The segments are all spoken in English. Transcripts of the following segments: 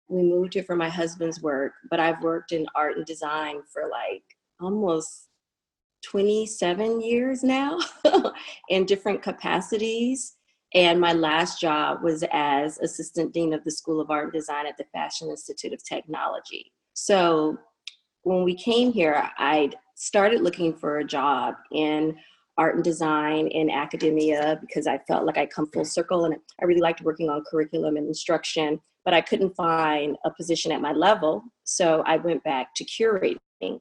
we moved here for my husband's work, but I've worked in art and design for like almost 27 years now in different capacities. And my last job was as assistant dean of the School of Art and Design at the Fashion Institute of Technology. So when we came here, I started looking for a job in art and design in academia because I felt like I come full circle and I really liked working on curriculum and instruction, but I couldn't find a position at my level. So I went back to curating.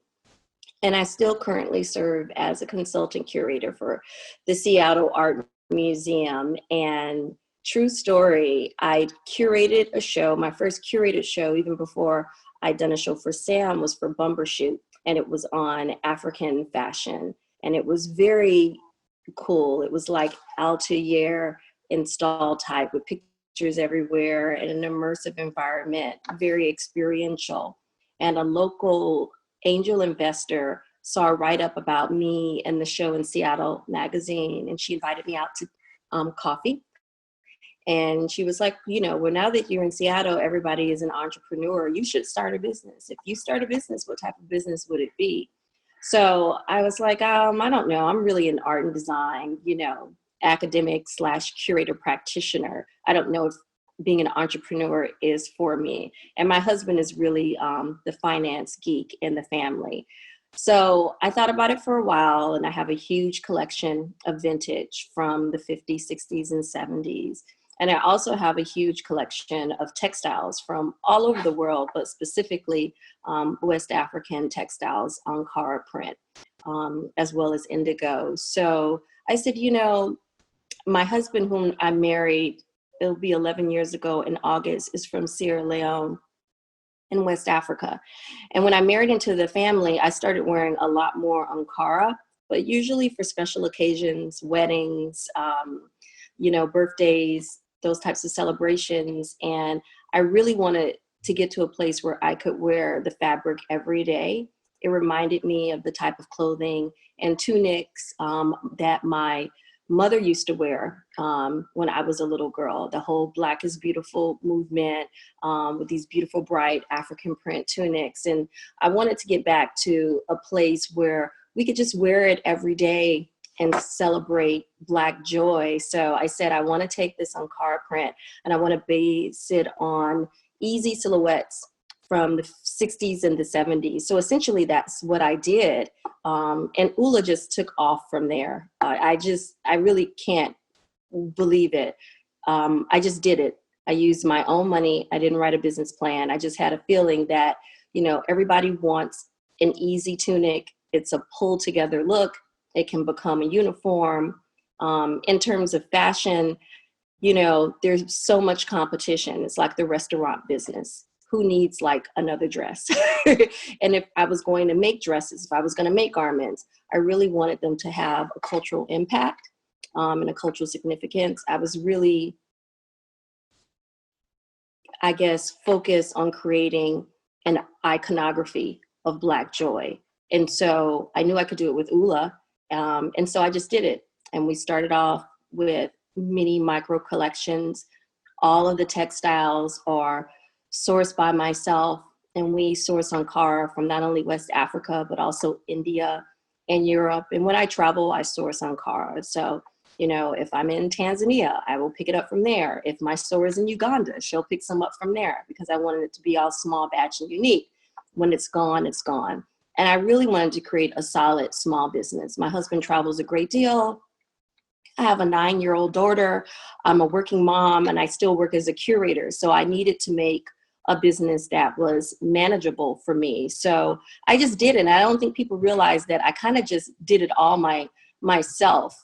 And I still currently serve as a consultant curator for the Seattle Art Museum. And true story, I curated a show, my first curated show, even before I'd done a show for Sam, was for Bumbershoot, and it was on African fashion. And it was very cool. It was like Altair install type with pictures everywhere and an immersive environment, very experiential. And a local angel investor saw a write-up about me and the show in Seattle Magazine, and she invited me out to coffee. And she was like, well, now that you're in Seattle, everybody is an entrepreneur. You should start a business. If you start a business, what type of business would it be? So I was like, I don't know. I'm really in art and design, academic / curator practitioner. I don't know if being an entrepreneur is for me. And my husband is really the finance geek in the family. So I thought about it for a while, and I have a huge collection of vintage from the 50s, 60s, and 70s. And I also have a huge collection of textiles from all over the world, but specifically West African textiles, Ankara print, as well as indigo. So I said, my husband, whom I married, it'll be 11 years ago in August, is from Sierra Leone in West Africa. And when I married into the family, I started wearing a lot more Ankara, but usually for special occasions, weddings, birthdays, those types of celebrations. And I really wanted to get to a place where I could wear the fabric every day. It reminded me of the type of clothing and tunics that my mother used to wear when I was a little girl, the whole Black is Beautiful movement with these beautiful, bright African print tunics. And I wanted to get back to a place where we could just wear it every day and celebrate Black joy. So I said, I want to take this Ankara print and I want to base it on easy silhouettes from the 60s and the 70s. So essentially that's what I did. And Oula just took off from there. I really can't believe it. I just did it. I used my own money. I didn't write a business plan. I just had a feeling that, everybody wants an easy tunic. It's a pull together look. It can become a uniform. In terms of fashion, there's so much competition. It's like the restaurant business. Who needs like another dress? And if I was going to make dresses, if I was going to make garments, I really wanted them to have a cultural impact and a cultural significance. I was really, I guess, focused on creating an iconography of Black joy. And so I knew I could do it with Oula. And so I just did it. And we started off with mini micro collections. All of the textiles are sourced by myself, and we source Ankara from not only West Africa, but also India and Europe. And when I travel, I source Ankara. So, if I'm in Tanzania, I will pick it up from there. If my store is in Uganda, she'll pick some up from there because I wanted it to be all small batch and unique. When it's gone, it's gone. And I really wanted to create a solid small business. My husband travels a great deal. I have a 9-year-old daughter. I'm a working mom, and I still work as a curator. So I needed to make a business that was manageable for me. So I just did it. And I don't think people realize that I kind of just did it all myself.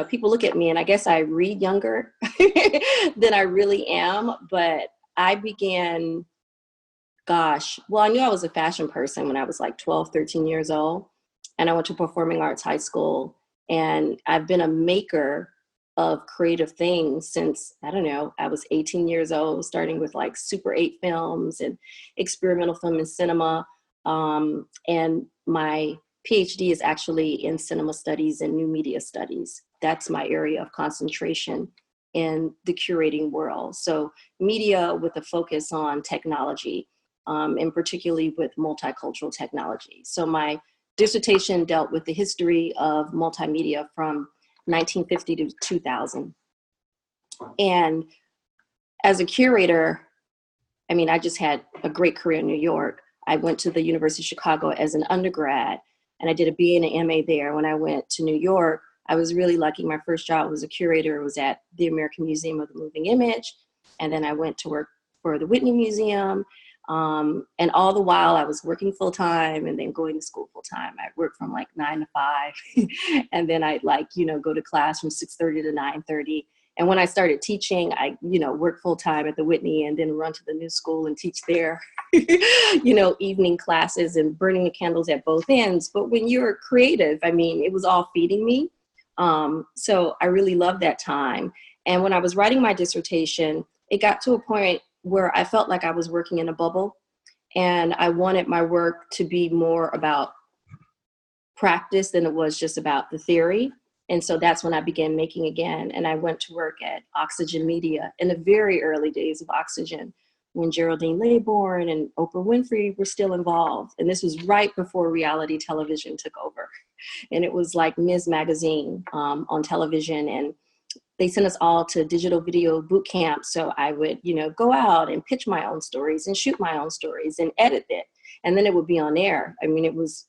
People look at me and I guess I read younger than I really am, but I began, I knew I was a fashion person when I was like 12, 13 years old. And I went to performing arts high school. And I've been a maker of creative things since, I was 18 years old, starting with like Super 8 films and experimental film and cinema. And my Ph.D. is actually in cinema studies and new media studies. That's my area of concentration. in the curating world. So media with a focus on technology, and particularly with multicultural technology. So my dissertation dealt with the history of multimedia from 1950 to 2000. And as a curator, I mean, I just had a great career in New York. I went to the University of Chicago as an undergrad, and I did a BA and an MA there. When I went to New York, I was really lucky. My first job was a curator. It was at the American Museum of the Moving Image. And then I went to work for the Whitney Museum. And all the while I was working full time and then going to school full time. I worked from like 9 to 5. And then I'd go to class from 6:30 to 9:30. And when I started teaching, I, worked full time at the Whitney and then run to the new school and teach there, evening classes and burning the candles at both ends. But when you're creative, I mean, it was all feeding me. So I really loved that time. And when I was writing my dissertation, it got to a point where I felt like I was working in a bubble, and I wanted my work to be more about practice than it was just about the theory. And so that's when I began making again. And I went to work at Oxygen Media in the very early days of Oxygen, when Geraldine Laybourne and Oprah Winfrey were still involved. And this was right before reality television took over. And it was like Ms. Magazine on television. And they sent us all to digital video boot camp. So I would, go out and pitch my own stories and shoot my own stories and edit it. And then it would be on air. I mean, it was,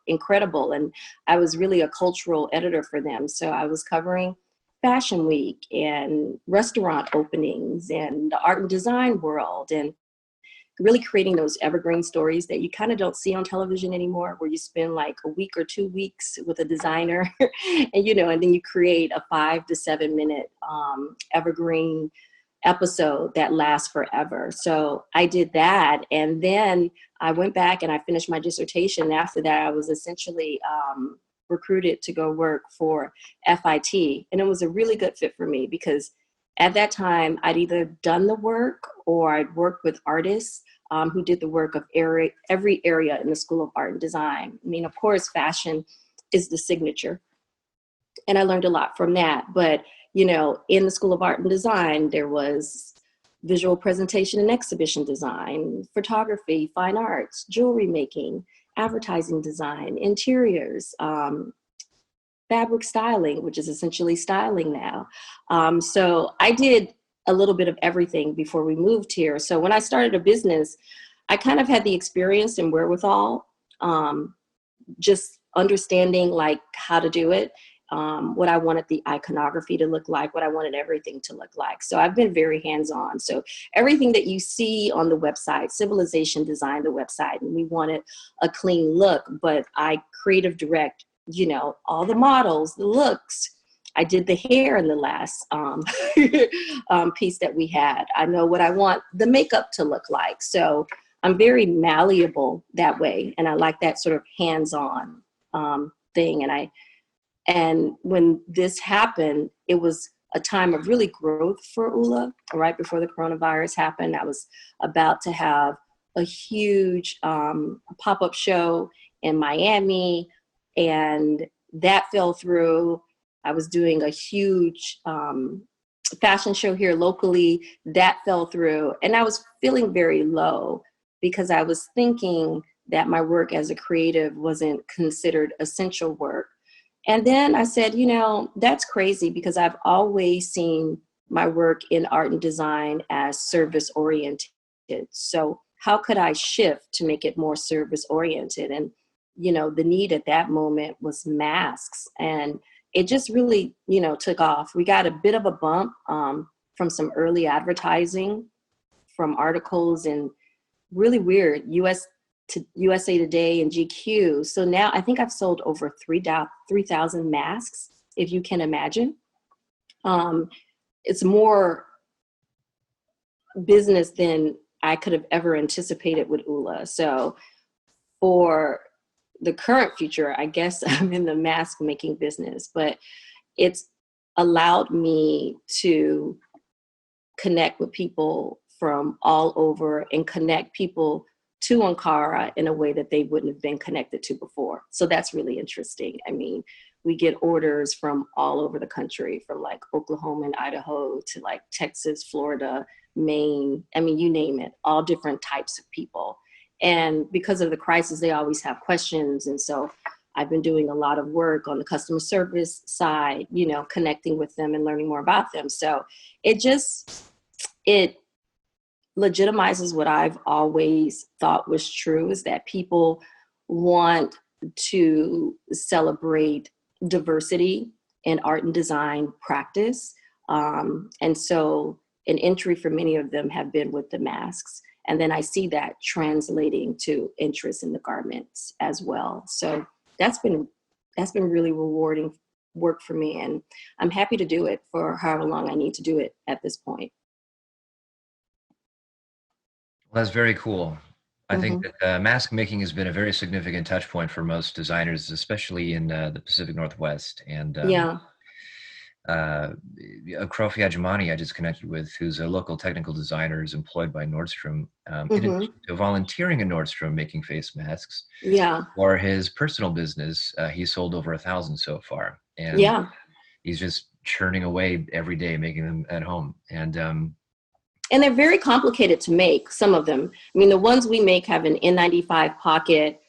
incredible. And I was really a cultural editor for them. So I was covering Fashion Week and restaurant openings and the art and design world, and really creating those evergreen stories that you kind of don't see on television anymore, where you spend like a week or 2 weeks with a designer and, and then you create a 5 to 7 minute evergreen episode that lasts forever. So I did that. And then I went back and I finished my dissertation. After that, I was essentially recruited to go work for FIT. And it was a really good fit for me because at that time, I'd either done the work or I'd worked with artists who did the work of every area in the School of Art and Design. I mean, of course, fashion is the signature. And I learned a lot from that. But, in the School of Art and Design, there was visual presentation and exhibition design, photography, fine arts, jewelry making, advertising design, interiors, fabric styling, which is essentially styling now. So I did a little bit of everything before we moved here. So when I started a business, I kind of had the experience and wherewithal, just understanding like how to do it, what I wanted the iconography to look like, what I wanted everything to look like. So I've been very hands-on. So everything that you see on the website, Civilization designed the website, and we wanted a clean look, but I creative direct, all the models, the looks. I did the hair in the last piece that we had. I know what I want the makeup to look like. So I'm very malleable that way. And I like that sort of hands-on thing. And when this happened, it was a time of really growth for Oula. Right before the coronavirus happened, I was about to have a huge pop-up show in Miami, and that fell through. I was doing a huge fashion show here locally. That fell through. And I was feeling very low because I was thinking that my work as a creative wasn't considered essential work. And then I said, that's crazy because I've always seen my work in art and design as service oriented. So how could I shift to make it more service oriented? And, the need at that moment was masks. And it just really, took off. We got a bit of a bump from some early advertising, from articles and really weird USA Today and GQ. So now I think I've sold over 3,000 masks, if you can imagine. It's more business than I could have ever anticipated with Oula. So for the current future, I guess I'm in the mask making business, but it's allowed me to connect with people from all over and connect people to Ankara in a way that they wouldn't have been connected to before. So that's really interesting. I mean, we get orders from all over the country, from like Oklahoma and Idaho to like Texas, Florida, Maine. I mean, you name it, all different types of people. And because of the crisis, they always have questions. And so I've been doing a lot of work on the customer service side, you know, connecting with them and learning more about them. So it legitimizes what I've always thought was true, is that people want to celebrate diversity in art and design practice. And so an entry for many of them have been with the masks. And then I see that translating to interest in the garments as well. So that's been really rewarding work for me. And I'm happy to do it for however long I need to do it at this point. Well, that's very cool. I think that mask making has been a very significant touch point for most designers, especially in the Pacific Northwest. And Yeah. Krofi Ajamani, I just connected with, who's a local technical designer, is employed by Nordstrom. In addition to volunteering in Nordstrom making face masks, Yeah. for his personal business, he sold over 1,000 so far. And Yeah. he's just churning away every day, making them at home. And they're very complicated to make, some of them. I mean, the ones we make have an N95 pocket.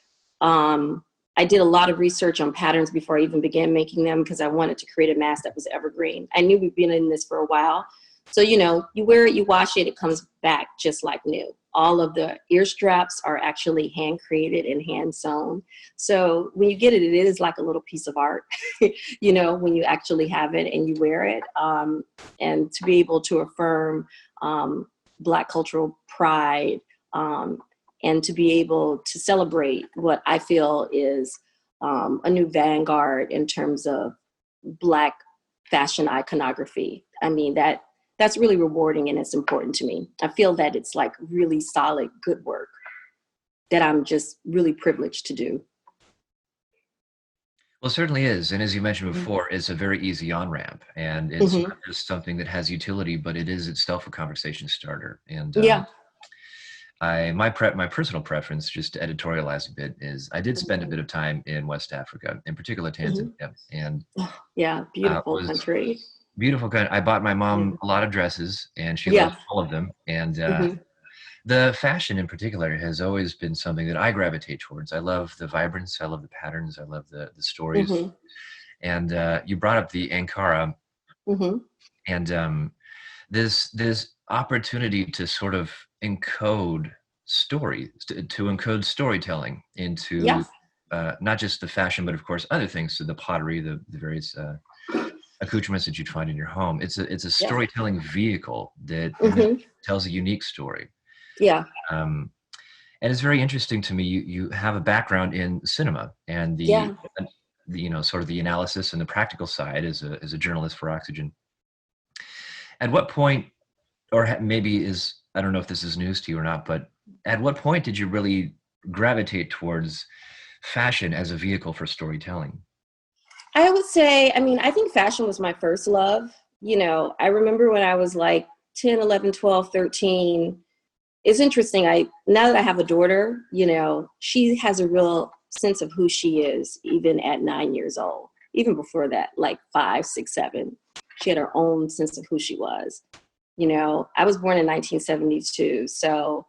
I did a lot of research on patterns before I even began making them, because I wanted to create a mask that was evergreen. I knew we'd been in this for a while. So, you know, you wear it, you wash it, it comes back just like new. All of the ear straps are actually hand created and hand sewn. So when you get it, it is like a little piece of art, you know, when you actually have it and you wear it. And to be able to affirm Black cultural pride, and to be able to celebrate what I feel is a new vanguard in terms of Black fashion iconography. I mean, that's really rewarding, and it's important to me. I feel that it's like really solid, good work that I'm just really privileged to do. Well, it certainly is. And as you mentioned before, it's a very easy on-ramp, and it's not just something that has utility, but it is itself a conversation starter. And Yeah. my personal preference, just to editorialize a bit, is I did spend a bit of time in West Africa, in particular Tanzania, and yeah, beautiful country. Beautiful country. I bought my mom a lot of dresses, and she Yeah. loved all of them. And the fashion in particular has always been something that I gravitate towards. I love the vibrance, I love the patterns, I love the stories. And you brought up the Ankara, and this opportunity to sort of encode stories, to encode storytelling into not just the fashion, but of course other things, so the pottery, the various accoutrements that you'd find in your home. It's a storytelling vehicle that tells a unique story. Yeah. And it's very interesting to me. You have a background in cinema, and the you know, sort of the analysis and the practical side as a journalist for Oxygen. At what point, or maybe I don't know if this is news to you or not, but at what point did you really gravitate towards fashion as a vehicle for storytelling? I would say, I mean, I think fashion was my first love. You know, I remember when I was like 10, 11, 12, 13, it's interesting. Now that I have a daughter, you know, she has a real sense of who she is, even at 9 years old. Even before that, like 5, 6, 7, she had her own sense of who she was. You know, I was born in 1972, so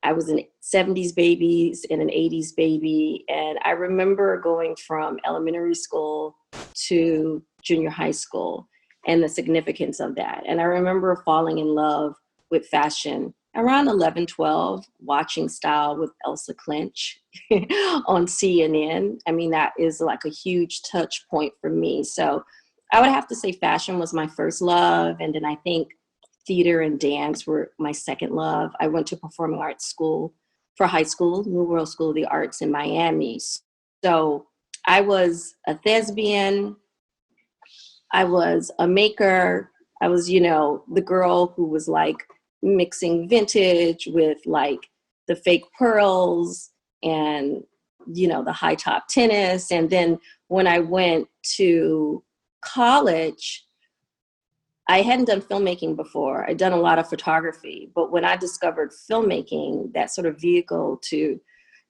I was an 70s baby and an 80s baby. And I remember going from elementary school to junior high school and the significance of that. And I remember falling in love with fashion around 11, 12, watching Style with Elsa Clinch on CNN. I mean, that is like a huge touch point for me. So I would have to say fashion was my first love. And then I think theater and dance were my second love. I went to performing arts school for high school, New World School of the Arts in Miami. So I was a thespian. I was a maker. I was, you know, the girl who was like mixing vintage with like the fake pearls and, you know, the high top tennis. And then when I went to college, I hadn't done filmmaking before. I'd done a lot of photography, but when I discovered filmmaking, that sort of vehicle to,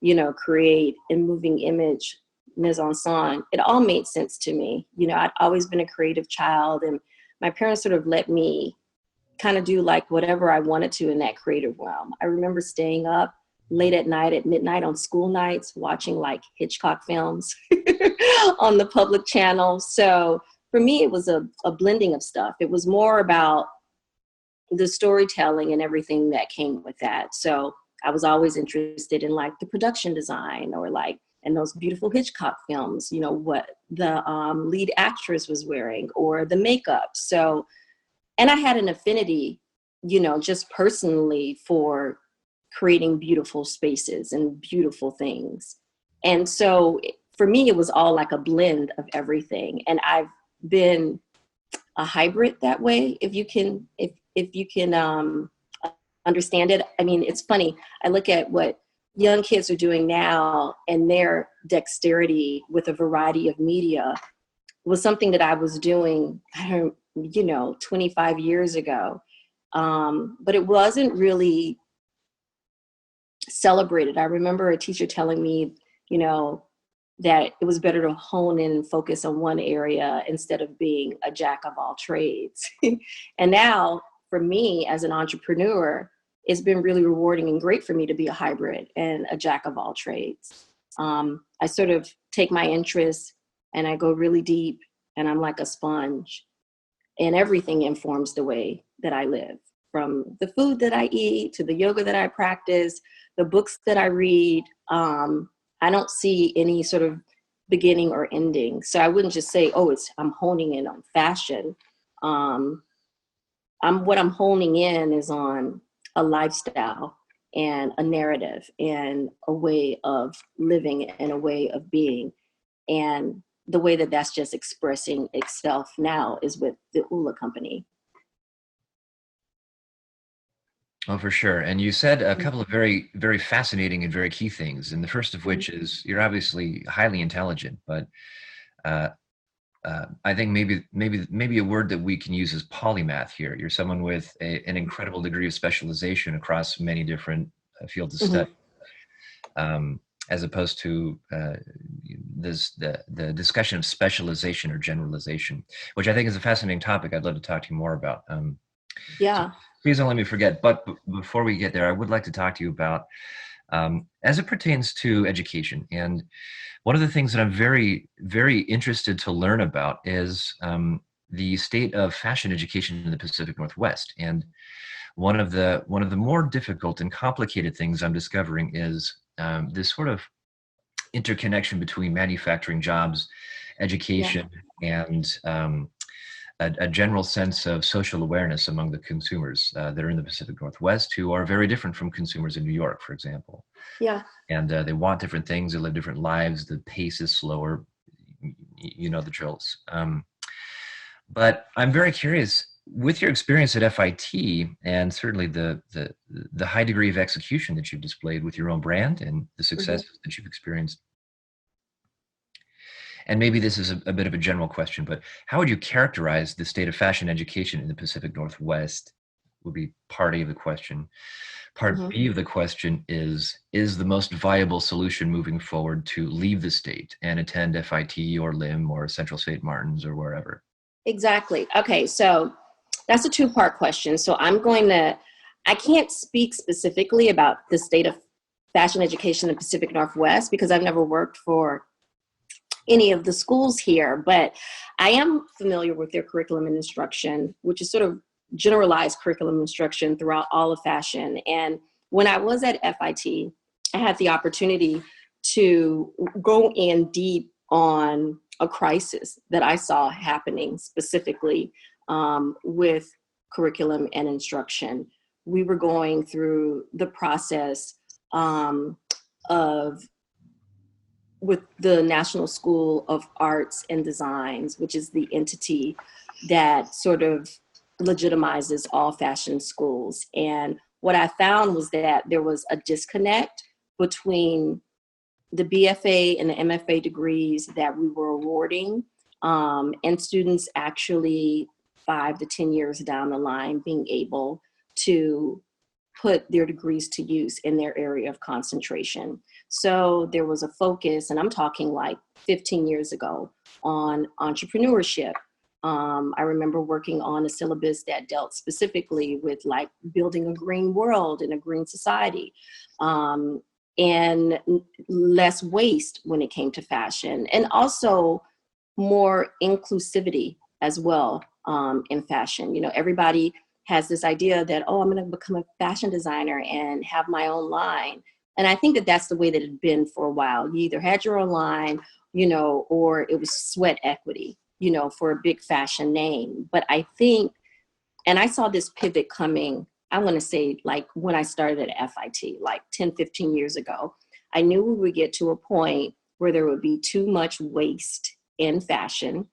you know, create a moving image mise en scène, it all made sense to me. You know, I'd always been a creative child, and my parents sort of let me kind of do like whatever I wanted to in that creative realm. I remember staying up late at night, at midnight on school nights, watching like Hitchcock films on the public channel. So for me, it was a blending of stuff. It was more about the storytelling and everything that came with that. So I was always interested in like the production design, or like in those beautiful Hitchcock films, you know, what the lead actress was wearing or the makeup. So, and I had an affinity, you know, just personally for creating beautiful spaces and beautiful things. And so for me, it was all like a blend of everything. And I've been a hybrid that way, if you can, if you can understand it. I mean, it's funny. I look at what young kids are doing now, and their dexterity with a variety of media was something that I was doing, I don't, you know, 25 years ago. But it wasn't really celebrated. I remember a teacher telling me, you know, that it was better to hone in and focus on one area instead of being a jack of all trades. And now for me as an entrepreneur, it's been really rewarding and great for me to be a hybrid and a jack of all trades. I sort of take my interests and I go really deep, and I'm like a sponge, and everything informs the way that I live, from the food that I eat to the yoga that I practice, the books that I read. I don't see any sort of beginning or ending. So I wouldn't just say, oh, I'm honing in on fashion. What I'm honing in is on a lifestyle and a narrative and a way of living and a way of being. And the way that that's just expressing itself now is with the Oula Company. Oh, for sure. And you said a couple of very, very fascinating and very key things. And the first of which is you're obviously highly intelligent, but I think maybe a word that we can use is polymath here. You're someone with an incredible degree of specialization across many different fields of study, as opposed to the discussion of specialization or generalization, which I think is a fascinating topic I'd love to talk to you more about. Yeah. So please don't let me forget. But before we get there, I would like to talk to you about, as it pertains to education. And one of the things that I'm very, very interested to learn about is the state of fashion education in the Pacific Northwest. And one of the more difficult and complicated things I'm discovering is this sort of interconnection between manufacturing jobs, education, and a general sense of social awareness among the consumers that are in the Pacific Northwest, who are very different from consumers in New York, for example. Yeah. And they want different things, they live different lives, the pace is slower, you know the drills. But I'm very curious, with your experience at FIT and certainly the high degree of execution that you've displayed with your own brand and the successes that you've experienced, and maybe this is a bit of a general question, but how would you characterize the state of fashion education in the Pacific Northwest would be part A of the question. Part B of the question is the most viable solution moving forward to leave the state and attend FIT or LIM or Central St. Martin's or wherever? Exactly. Okay, so that's a two-part question. So I can't speak specifically about the state of fashion education in the Pacific Northwest because I've never worked for any of the schools here, but I am familiar with their curriculum and instruction, which is sort of generalized curriculum instruction throughout all of fashion. And when I was at FIT, I had the opportunity to go in deep on a crisis that I saw happening specifically with curriculum and instruction. We were going through the process with the National School of Arts and Designs, which is the entity that sort of legitimizes all fashion schools. And what I found was that there was a disconnect between the BFA and the MFA degrees that we were awarding, and students actually 5 to 10 years down the line being able to put their degrees to use in their area of concentration. So there was a focus, and I'm talking like 15 years ago, on entrepreneurship. I remember working on a syllabus that dealt specifically with like building a green world and a green society, and less waste when it came to fashion, and also more inclusivity as well in fashion. You know, everybody has this idea that, oh, I'm going to become a fashion designer and have my own line. And I think that that's the way that it had been for a while. You either had your own line, you know, or it was sweat equity, you know, for a big fashion name. But I think, and I saw this pivot coming, I want to say like when I started at FIT, like 10, 15 years ago, I knew we would get to a point where there would be too much waste in fashion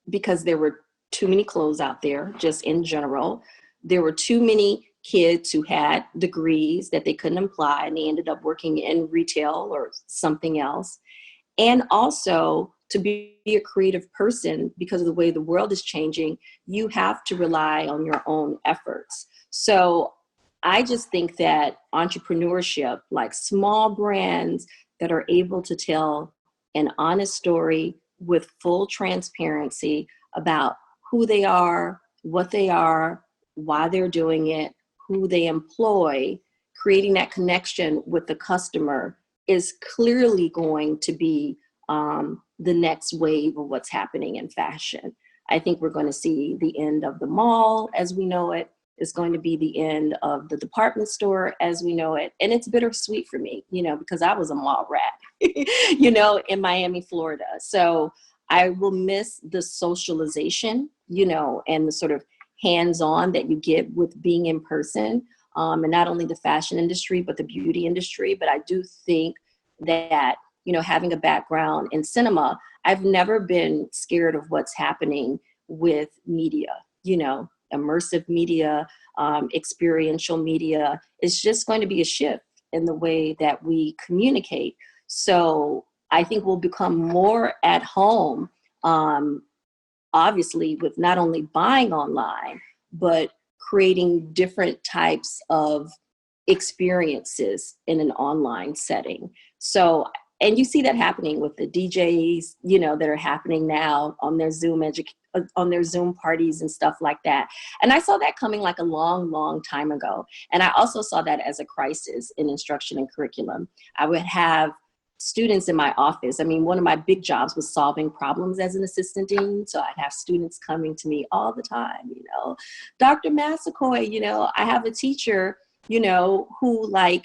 because there were too many clothes out there, just in general. There were too many kids who had degrees that they couldn't apply, and they ended up working in retail or something else. And also, to be a creative person, because of the way the world is changing, you have to rely on your own efforts. So I just think that entrepreneurship, like small brands that are able to tell an honest story with full transparency about who they are, what they are, why they're doing it, who they employ, creating that connection with the customer is clearly going to be the next wave of what's happening in fashion. I think we're going to see the end of the mall as we know it. It's going to be the end of the department store as we know it. And it's bittersweet for me, you know, because I was a mall rat, you know, in Miami, Florida. So I will miss the socialization, you know, and the sort of hands-on that you get with being in person, and not only the fashion industry, but the beauty industry. But I do think that, you know, having a background in cinema, I've never been scared of what's happening with media, you know, immersive media, experiential media. It's just going to be a shift in the way that we communicate. So I think we'll become more at home, obviously, with not only buying online, but creating different types of experiences in an online setting. So, and you see that happening with the DJs, you know, that are happening now on their on their Zoom parties and stuff like that. And I saw that coming like a long, long time ago. And I also saw that as a crisis in instruction and curriculum. I would have students in my office. I mean, one of my big jobs was solving problems as an assistant dean. So I'd have students coming to me all the time, you know, Dr. Massaquoi, you know, I have a teacher, you know, who like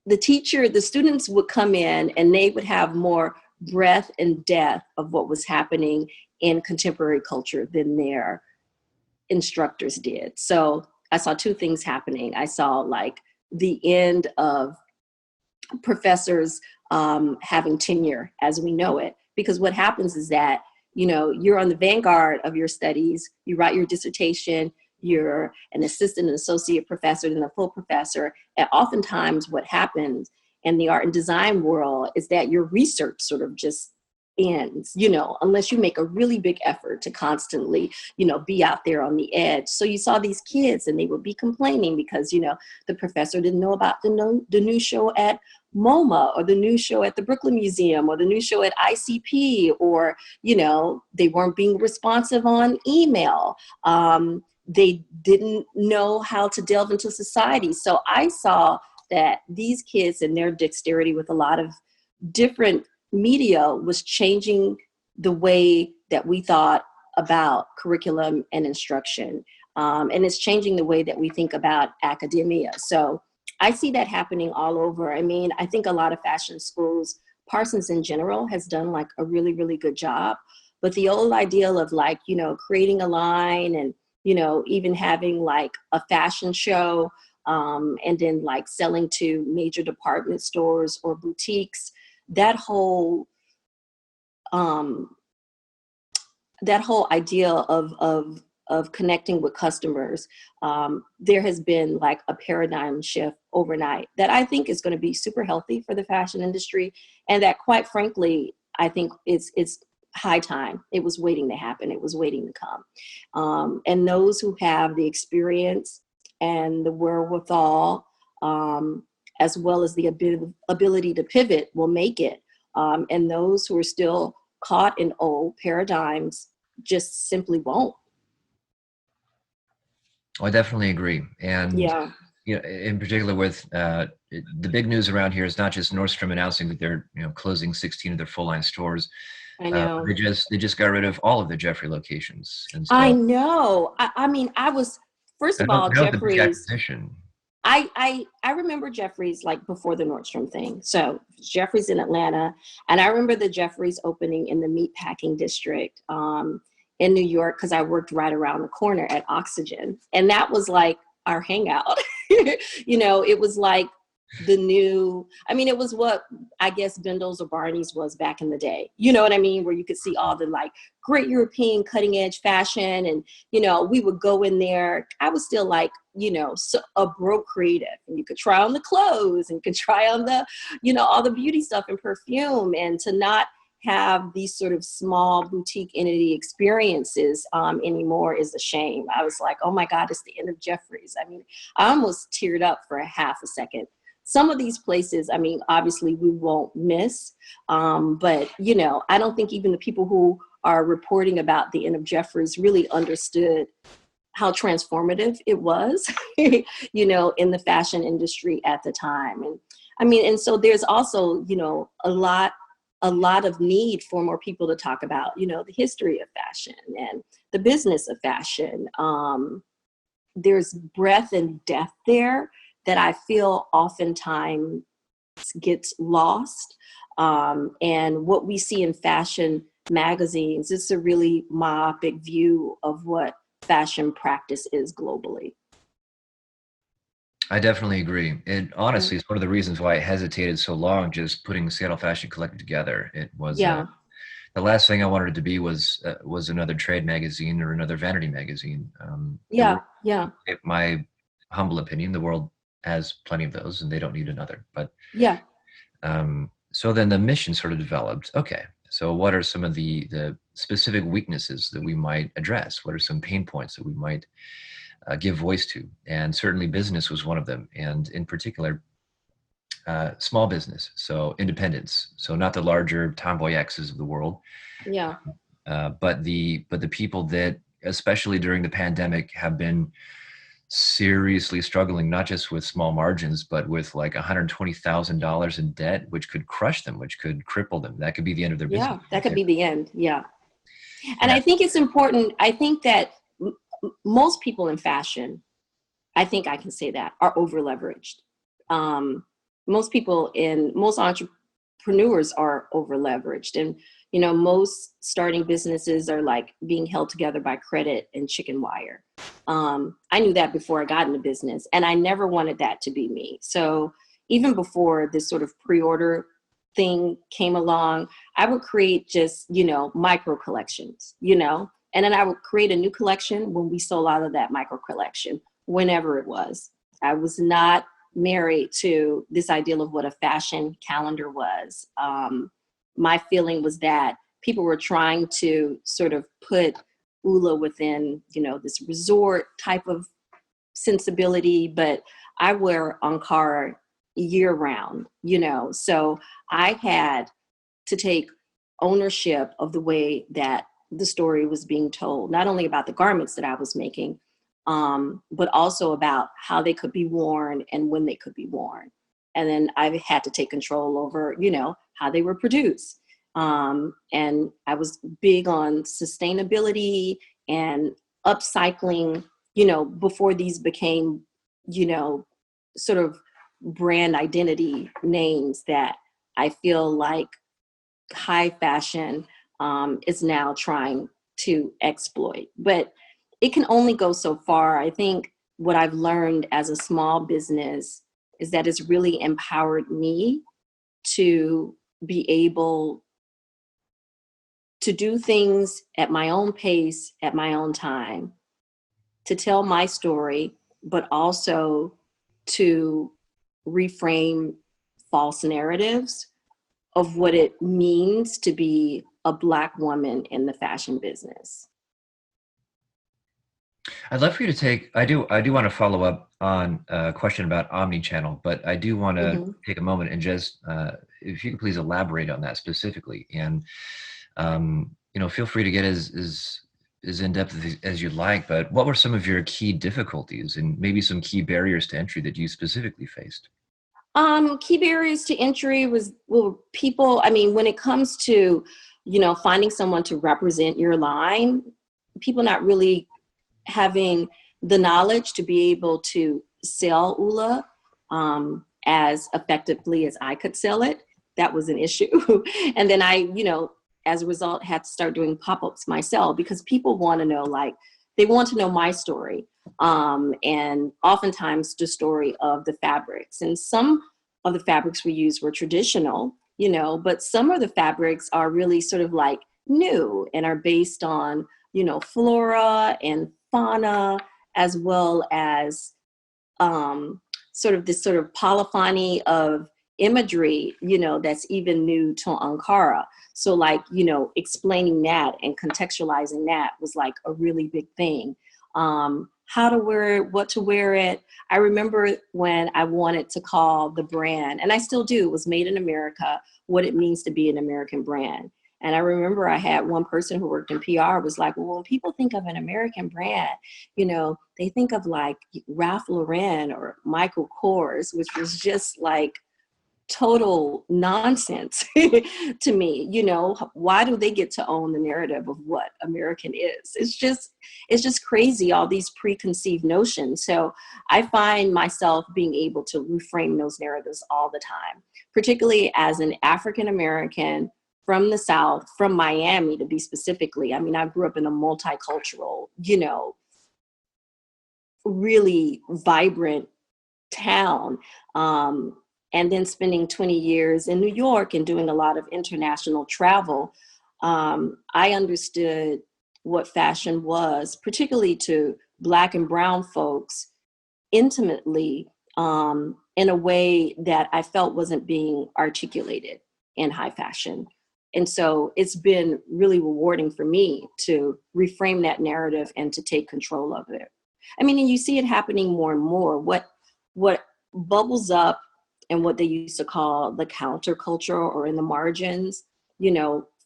the students would come in and they would have more breadth and depth of what was happening in contemporary culture than their instructors did. So I saw two things happening. I saw like the end of professors having tenure as we know it, because what happens is that, you know, you're on the vanguard of your studies, you write your dissertation, you're an assistant and associate professor, then a full professor. And oftentimes what happens in the art and design world is that your research sort of just ends, you know, unless you make a really big effort to constantly, you know, be out there on the edge. So you saw these kids and they would be complaining because, you know, the professor didn't know about the new show at MoMA or the new show at the Brooklyn Museum or the new show at ICP, or, you know, they weren't being responsive on email. They didn't know how to delve into society. So I saw that these kids and their dexterity with a lot of different media was changing the way that we thought about curriculum and instruction. And it's changing the way that we think about academia. So I see that happening all over. I mean, I think a lot of fashion schools, Parsons in general has done like a really, really good job. But the old ideal of like, you know, creating a line and, you know, even having like a fashion show, and then like selling to major department stores or boutiques, that whole idea of connecting with customers, there has been like a paradigm shift overnight that I think is going to be super healthy for the fashion industry, and that quite frankly, I think it's high time. It was waiting to happen. It was waiting to come. And those who have the experience and the wherewithal, as well as the ability to pivot will make it. And those who are still caught in old paradigms just simply won't. I definitely agree. And Yeah, in particular with the big news around here is not just Nordstrom announcing that they're closing 16 of their full line stores. I know. They just got rid of all of their Jeffrey locations, and I so know. I mean, first I of know, all, that was a big Jeffrey's. acquisition. I remember Jeffrey's like before the Nordstrom thing. So Jeffrey's in Atlanta, and I remember the Jeffrey's opening in the meatpacking district in New York, because I worked right around the corner at Oxygen, and that was like our hangout. It was like it was what I guess Bendel's or Barney's was back in the day. You know what I mean? Where you could see all the like great European cutting edge fashion. And, we would go in there. I was still like, a broke creative, and you could try on the clothes and could try on the, all the beauty stuff and perfume, and to not have these sort of small boutique entity experiences anymore is a shame. I was like, oh my God, it's the end of Jeffrey's. I mean, I almost teared up for a half a second. Some of these places, I mean, obviously we won't miss, but, I don't think even the people who are reporting about the end of Jeffrey's really understood how transformative it was, in the fashion industry at the time. And I mean, and so there's also, a lot of need for more people to talk about, the history of fashion and the business of fashion. There's breadth and depth there that I feel oftentimes gets lost. And what we see in fashion magazines, it's a really myopic view of what fashion practice is globally. I definitely agree. It honestly is one of the reasons why I hesitated so long just putting Seattle Fashion Collective together. It was Yeah. the last thing I wanted it to be was another trade magazine or another vanity magazine. Yeah. Yeah. In my humble opinion, the world has plenty of those, and they don't need another. But Yeah. so then the mission sort of developed. Okay, so what are some of the specific weaknesses that we might address? What are some pain points that we might give voice to? And certainly business was one of them, and in particular small business, so independents, so not the larger tomboy X's of the world, Yeah. but the people that especially during the pandemic have been seriously struggling, not just with small margins, but with like $120,000 in debt, which could crush them, which could cripple them. That could be the end of their business. Yeah. That could be the end. Yeah. And Yeah. I think it's important. I think that most people in fashion, I think I can say that, are over leveraged. Most entrepreneurs are over leveraged. And, most starting businesses are like being held together by credit and chicken wire. I knew that before I got into business, and I never wanted that to be me. So even before this sort of pre-order thing came along, I would create just, micro collections, and then I would create a new collection when we sold out of that micro collection, whenever it was. I was not married to this ideal of what a fashion calendar was. My feeling was that people were trying to sort of put Oula within, this resort type of sensibility, but I wear Ankara year round, so I had to take ownership of the way that the story was being told, not only about the garments that I was making, but also about how they could be worn and when they could be worn. And then I had to take control over, how they were produced. And I was big on sustainability and upcycling, before these became, sort of brand identity names that I feel like high fashion is now trying to exploit. But it can only go so far. I think what I've learned as a small business is that it's really empowered me to be able to do things at my own pace, at my own time, to tell my story, but also to reframe false narratives of what it means to be a Black woman in the fashion business. I'd love for you to I do want to follow up on a question about omni-channel, but I do want to Mm-hmm. take a moment and just, if you could please elaborate on that specifically. And, feel free to get as in-depth as you'd like, but what were some of your key difficulties and maybe some key barriers to entry that you specifically faced? Key barriers to entry was, well, people, I mean, when it comes to, finding someone to represent your line, people not really having the knowledge to be able to sell Oula as effectively as I could sell it. That was an issue. And then as a result, had to start doing pop-ups myself because people want to know, like, they want to know my story. And oftentimes the story of the fabrics. And some of the fabrics we use were traditional, but some of the fabrics are really sort of like new and are based on, flora and fauna, as well as sort of this sort of polyphony of imagery, that's even new to Ankara. So like, explaining that and contextualizing that was like a really big thing. How to wear it, what to wear it. I remember when I wanted to call the brand, and I still do, it was Made in America, what it means to be an American brand. And I remember I had one person who worked in PR was like, well, when people think of an American brand, they think of like Ralph Lauren or Michael Kors, which was just like total nonsense to me. Why do they get to own the narrative of what American is? It's just crazy, all these preconceived notions. So I find myself being able to reframe those narratives all the time, particularly as an African American from the South, from Miami to be specifically. I mean, I grew up in a multicultural, really vibrant town. And then spending 20 years in New York and doing a lot of international travel, I understood what fashion was, particularly to Black and brown folks, intimately, in a way that I felt wasn't being articulated in high fashion. And so it's been really rewarding for me to reframe that narrative and to take control of it. I mean, and you see it happening more and more. What bubbles up and what they used to call the counterculture or in the margins,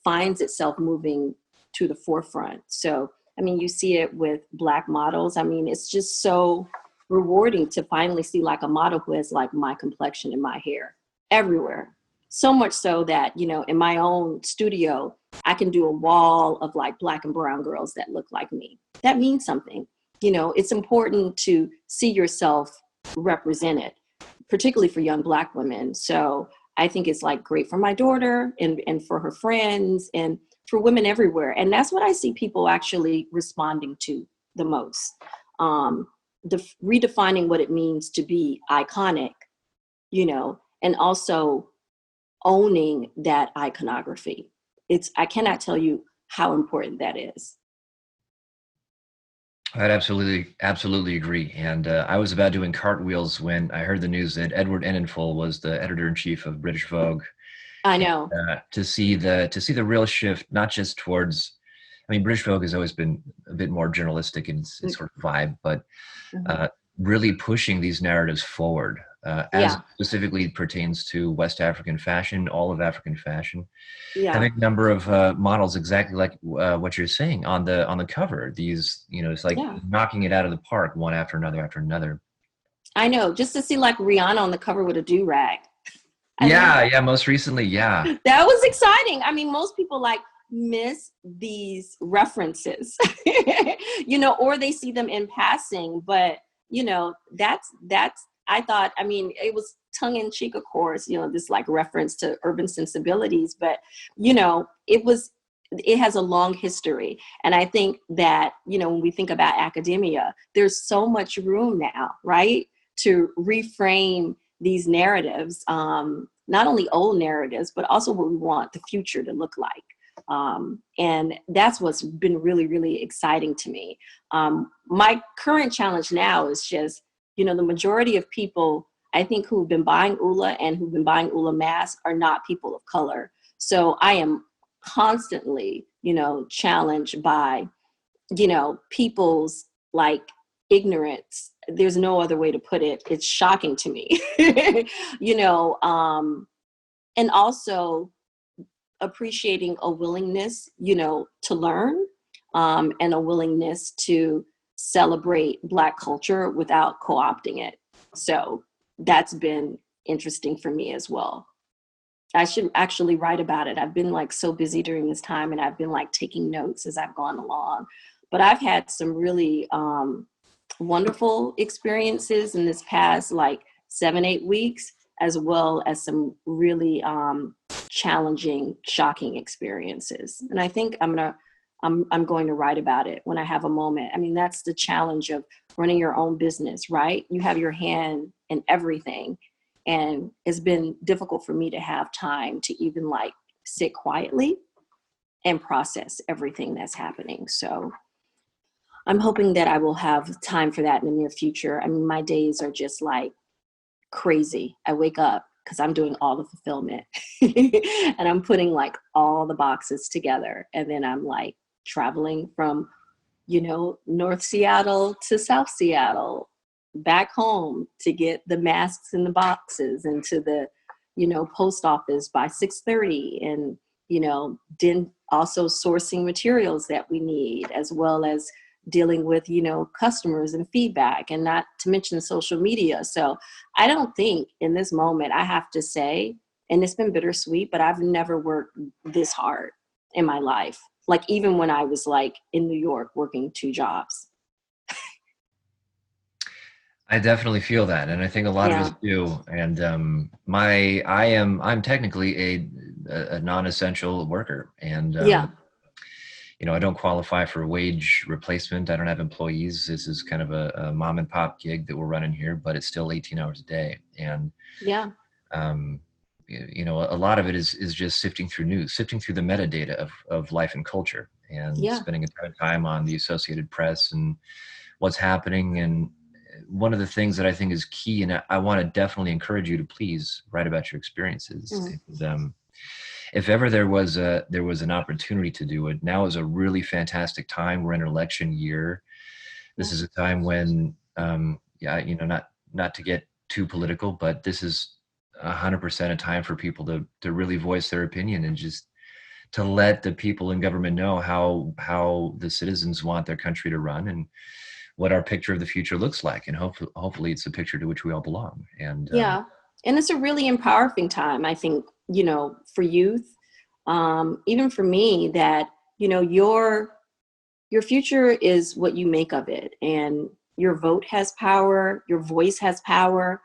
finds itself moving to the forefront. So, I mean, you see it with Black models. I mean, it's just so rewarding to finally see like a model who has like my complexion and my hair everywhere. So much so that, in my own studio, I can do a wall of like Black and brown girls that look like me. That means something. It's important to see yourself represented, particularly for young Black women. So I think it's like great for my daughter and for her friends and for women everywhere. And that's what I see people actually responding to the most. Redefining what it means to be iconic, and also owning that iconography. I cannot tell you how important that is. I'd absolutely agree. And I was about doing cartwheels when I heard the news that Edward Enninful was the editor-in-chief of British Vogue. I know. To see the real shift, not just towards, I mean, British Vogue has always been a bit more journalistic in its sort of vibe, but really pushing these narratives forward, as Yeah. specifically pertains to West African fashion, all of African fashion. Yeah. Having a number of models exactly like what you're saying on the cover. These, it's like Yeah. knocking it out of the park, one after another after another. I know. Just to see like Rihanna on the cover with a do-rag. I mean, Yeah, most recently, yeah. that was exciting. I mean, most people like miss these references, or they see them in passing. But, that's, I thought, I mean, it was tongue in cheek, of course, this like reference to urban sensibilities, but, it has a long history. And I think that, when we think about academia, there's so much room now, right, to reframe these narratives, not only old narratives, but also what we want the future to look like. And that's what's been really, really exciting to me. My current challenge now is just, the majority of people, I think, who've been buying Oula and who've been buying Oula masks are not people of color. So I am constantly, challenged by, people's like ignorance. There's no other way to put it. It's shocking to me, you know, and also appreciating a willingness, you know, to learn, and a willingness to celebrate Black culture without co-opting it. So that's been interesting for me as well. I should actually write about it. I've been like so busy during this time, and I've been like taking notes as I've gone along. But I've had some really wonderful experiences in this past like 7-8 weeks, as well as some really challenging, shocking experiences. And I think I'm going to write about it when I have a moment. I mean, that's the challenge of running your own business, right? You have your hand in everything. And it's been difficult for me to have time to even like sit quietly and process everything that's happening. So I'm hoping that I will have time for that in the near future. I mean, my days are just like crazy. I wake up because I'm doing all the fulfillment and I'm putting like all the boxes together. And then I'm like traveling from, you know, North Seattle to South Seattle, back home to get the masks in the boxes into the, you know, post office by 6:30, and, you know, then also sourcing materials that we need, as well as dealing with, you know, customers and feedback, and not to mention social media. So I don't think in this moment, I have to say, and it's been bittersweet, but I've never worked this hard in my life. Like even when I was like in New York working 2 jobs. I definitely feel that, and I think a lot of us Yeah. do. And I'm technically a non-essential worker, and Yeah. you know, I don't qualify for wage replacement. I don't have employees. This is kind of a mom and pop gig that we're running here, but it's still 18 hours a day. And, Yeah. um, you know, a lot of it is just sifting through news, sifting through the metadata of life and culture, and Yeah. spending a ton of time on the Associated Press and what's happening. And one of the things that I think is key, and I want to definitely encourage you to please write about your experiences. Mm. And, if ever there was an opportunity to do it, now is a really fantastic time. We're in an election year. This Yeah. is a time when, yeah, you know, not to get too political, but this is 100% a time for people to really voice their opinion, and just to let the people in government know how the citizens want their country to run, and what our picture of the future looks like. And hopefully it's a picture to which we all belong. And Yeah. And it's a really empowering time, I think, you know, for youth, even for me, that, you know, your future is what you make of it, and your vote has power, your voice has power.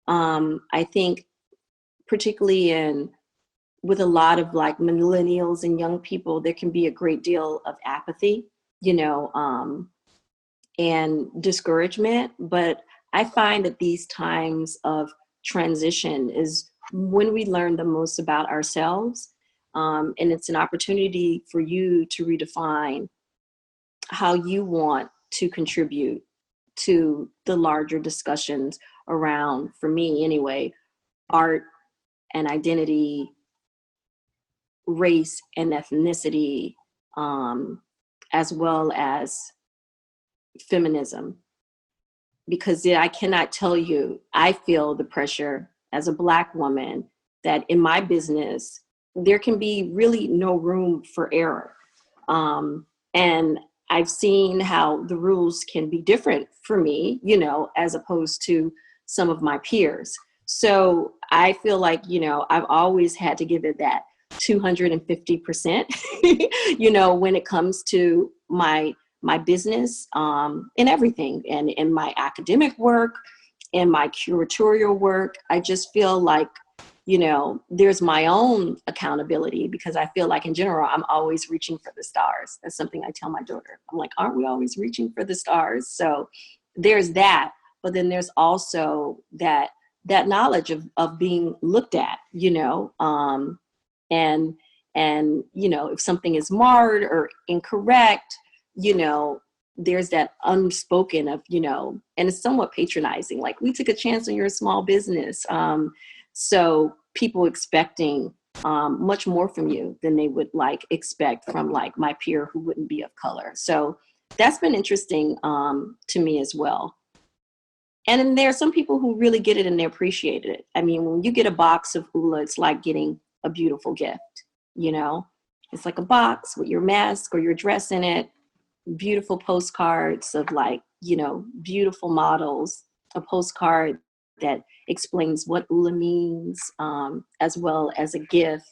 I think particularly in with a lot of like millennials and young people, there can be a great deal of apathy, you know, and discouragement. But I find that these times of transition is when we learn the most about ourselves. And it's an opportunity for you to redefine how you want to contribute to the larger discussions around, for me anyway, art and identity, race and ethnicity, as well as feminism. Because I cannot tell you, I feel the pressure as a Black woman that in my business, there can be really no room for error. And I've seen how the rules can be different for me, you know, as opposed to some of my peers. So I feel like, you know, I've always had to give it that 250%, you know, when it comes to my business, and everything, and in my academic work and my curatorial work. I just feel like, you know, there's my own accountability, because I feel like in general, I'm always reaching for the stars. That's something I tell my daughter. I'm like, aren't we always reaching for the stars? So there's that. But then there's also that knowledge of being looked at, you know, and you know, if something is marred or incorrect, you know, there's that unspoken of, you know, and it's somewhat patronizing, like, we took a chance on your small business. So people expecting much more from you than they would like expect from like my peer who wouldn't be of color. So that's been interesting to me as well. And then there are some people who really get it and they appreciate it. I mean, when you get a box of Oula, it's like getting a beautiful gift, you know? It's like a box with your mask or your dress in it, beautiful postcards of like, you know, beautiful models, a postcard that explains what Oula means, as well as a gift,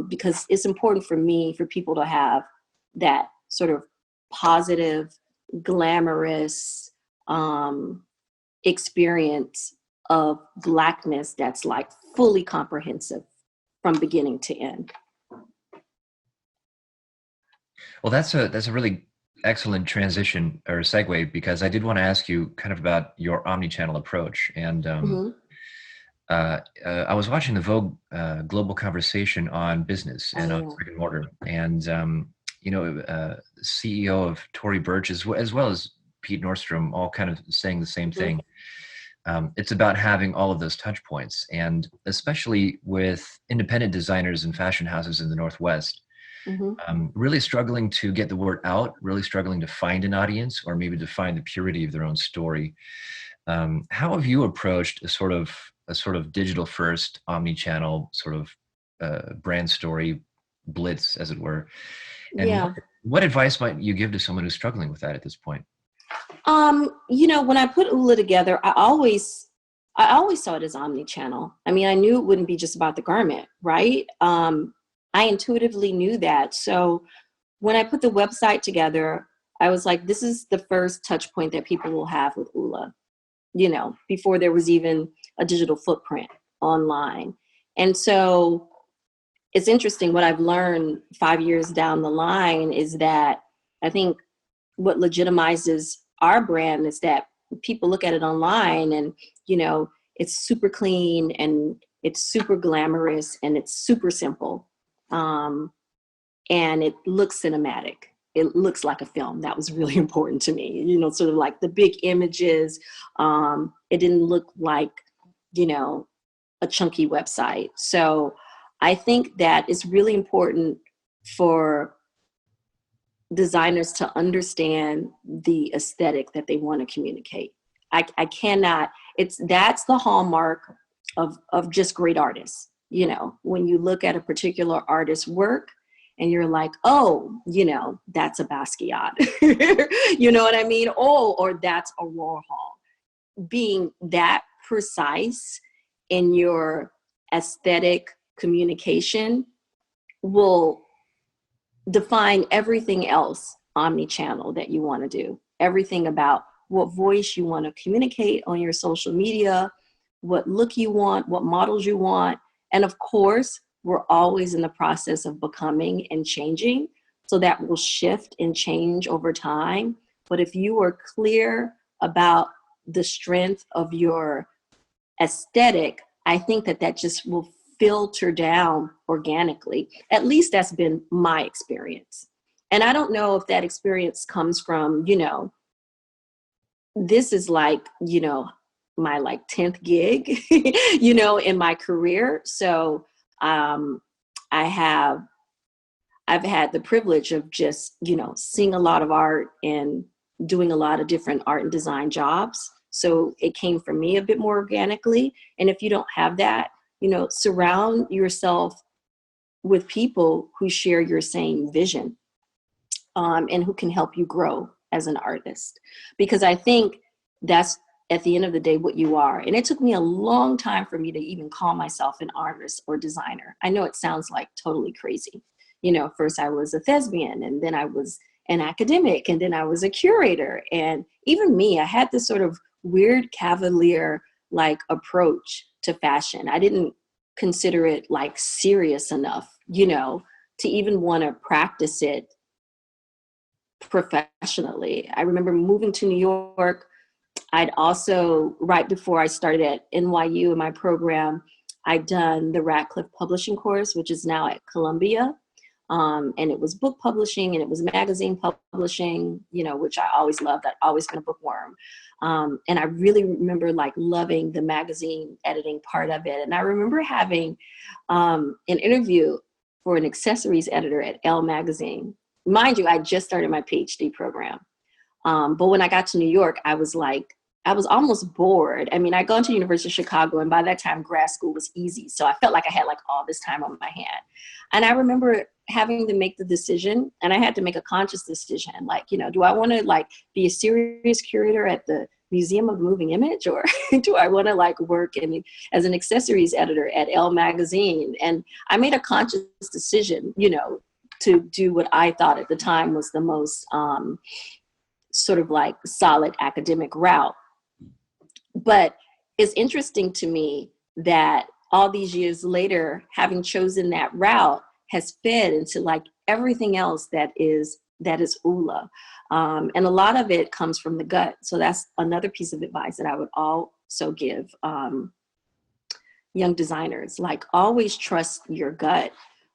because it's important for me, for people to have that sort of positive, glamorous, experience of Blackness that's like fully comprehensive from beginning to end. Well, that's a really excellent transition or segue, because I did want to ask you kind of about your omni-channel approach. And Mm-hmm. I was watching the Vogue Global Conversation on business and on brick and mortar, and you know, CEO of Tory Burch as well as Pete Nordstrom, all kind of saying the same thing. It's about having all of those touch points, and especially with independent designers and fashion houses in the Northwest, really struggling to get the word out, really struggling to find an audience, or maybe to find the purity of their own story. How have you approached a sort of digital first, omni-channel sort of brand story blitz, as it were? And Yeah. what advice might you give to someone who's struggling with that at this point? You know, when I put Oula together, I always saw it as omni-channel. I mean, I knew it wouldn't be just about the garment, right? I intuitively knew that. So when I put the website together, I was like, this is the first touch point that people will have with Oula, you know, before there was even a digital footprint online. And so it's interesting, what I've learned 5 years down the line is that I think what legitimizes our brand is that people look at it online and, you know, it's super clean and it's super glamorous and it's super simple. And it looks cinematic. It looks like a film. That was really important to me, you know, sort of like the big images. It didn't look like, you know, a chunky website. So I think that it's really important for designers to understand the aesthetic that they want to communicate. I cannot, that's the hallmark of just great artists. You know, when you look at a particular artist's work and you're like, oh, you know, that's a Basquiat. You know what I mean? Oh, or that's a Warhol. Being that precise in your aesthetic communication will define everything else omni-channel that you want to do. Everything about what voice you want to communicate on your social media, what look you want, what models you want. And of course, we're always in the process of becoming and changing. So that will shift and change over time. But if you are clear about the strength of your aesthetic, I think that just will filter down organically. At least that's been my experience. And I don't know if that experience comes from, you know, this is like, you know, my like 10th gig, you know, in my career. So I've had the privilege of just, you know, seeing a lot of art and doing a lot of different art and design jobs. So it came from me a bit more organically. And if you don't have that, you know, surround yourself with people who share your same vision, and who can help you grow as an artist. Because I think that's at the end of the day what you are. And it took me a long time for me to even call myself an artist or designer. I know it sounds like totally crazy. You know, first I was a thespian, and then I was an academic, and then I was a curator. And even me, I had this sort of weird cavalier like approach to fashion. I didn't consider it like serious enough, you know, to even want to practice it professionally. I remember moving to New York. I'd also, right before I started at NYU in my program, I'd done the Radcliffe Publishing course, which is now at Columbia. And it was book publishing and it was magazine publishing, you know, which I always loved. I'd always been a bookworm. And I really remember like loving the magazine editing part of it. And I remember having an interview for an accessories editor at Elle magazine. mind you, I just started my PhD program. But when I got to New York, I was almost bored. I mean, I'd gone to University of Chicago, and by that time, grad school was easy. So I felt like I had like all this time on my hand. And I remember having to make the decision, and I had to make a conscious decision. Like, you know, do I want to like be a serious curator at the Museum of Moving Image, or do I want to like work as an accessories editor at Elle magazine? And I made a conscious decision, you know, to do what I thought at the time was the most sort of like solid academic route. But it's interesting to me that all these years later, having chosen that route has fed into like everything else that is Oula. And a lot of it comes from the gut. So that's another piece of advice that I would also give young designers, like always trust your gut.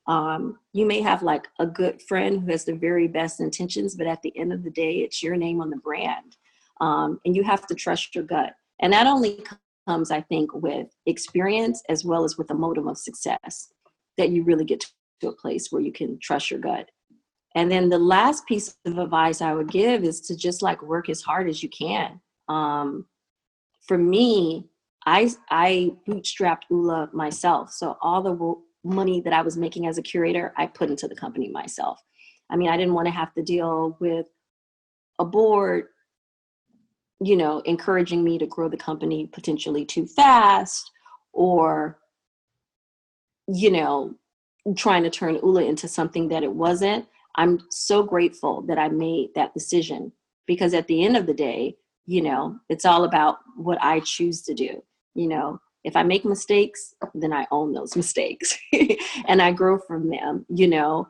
You may have like a good friend who has the very best intentions, but at the end of the day, it's your name on the brand. And you have to trust your gut. And that only comes, I think, with experience as well as with a motive of success, that you really get to a place where you can trust your gut. And then the last piece of advice I would give is to just like work as hard as you can. For me, I bootstrapped Oula myself. So all the money that I was making as a curator, I put into the company myself. I mean, I didn't want to have to deal with a board, you know, encouraging me to grow the company potentially too fast, or, you know, trying to turn Oula into something that it wasn't. I'm so grateful that I made that decision, because at the end of the day, you know, it's all about what I choose to do. You know, if I make mistakes, then I own those mistakes and I grow from them. You know,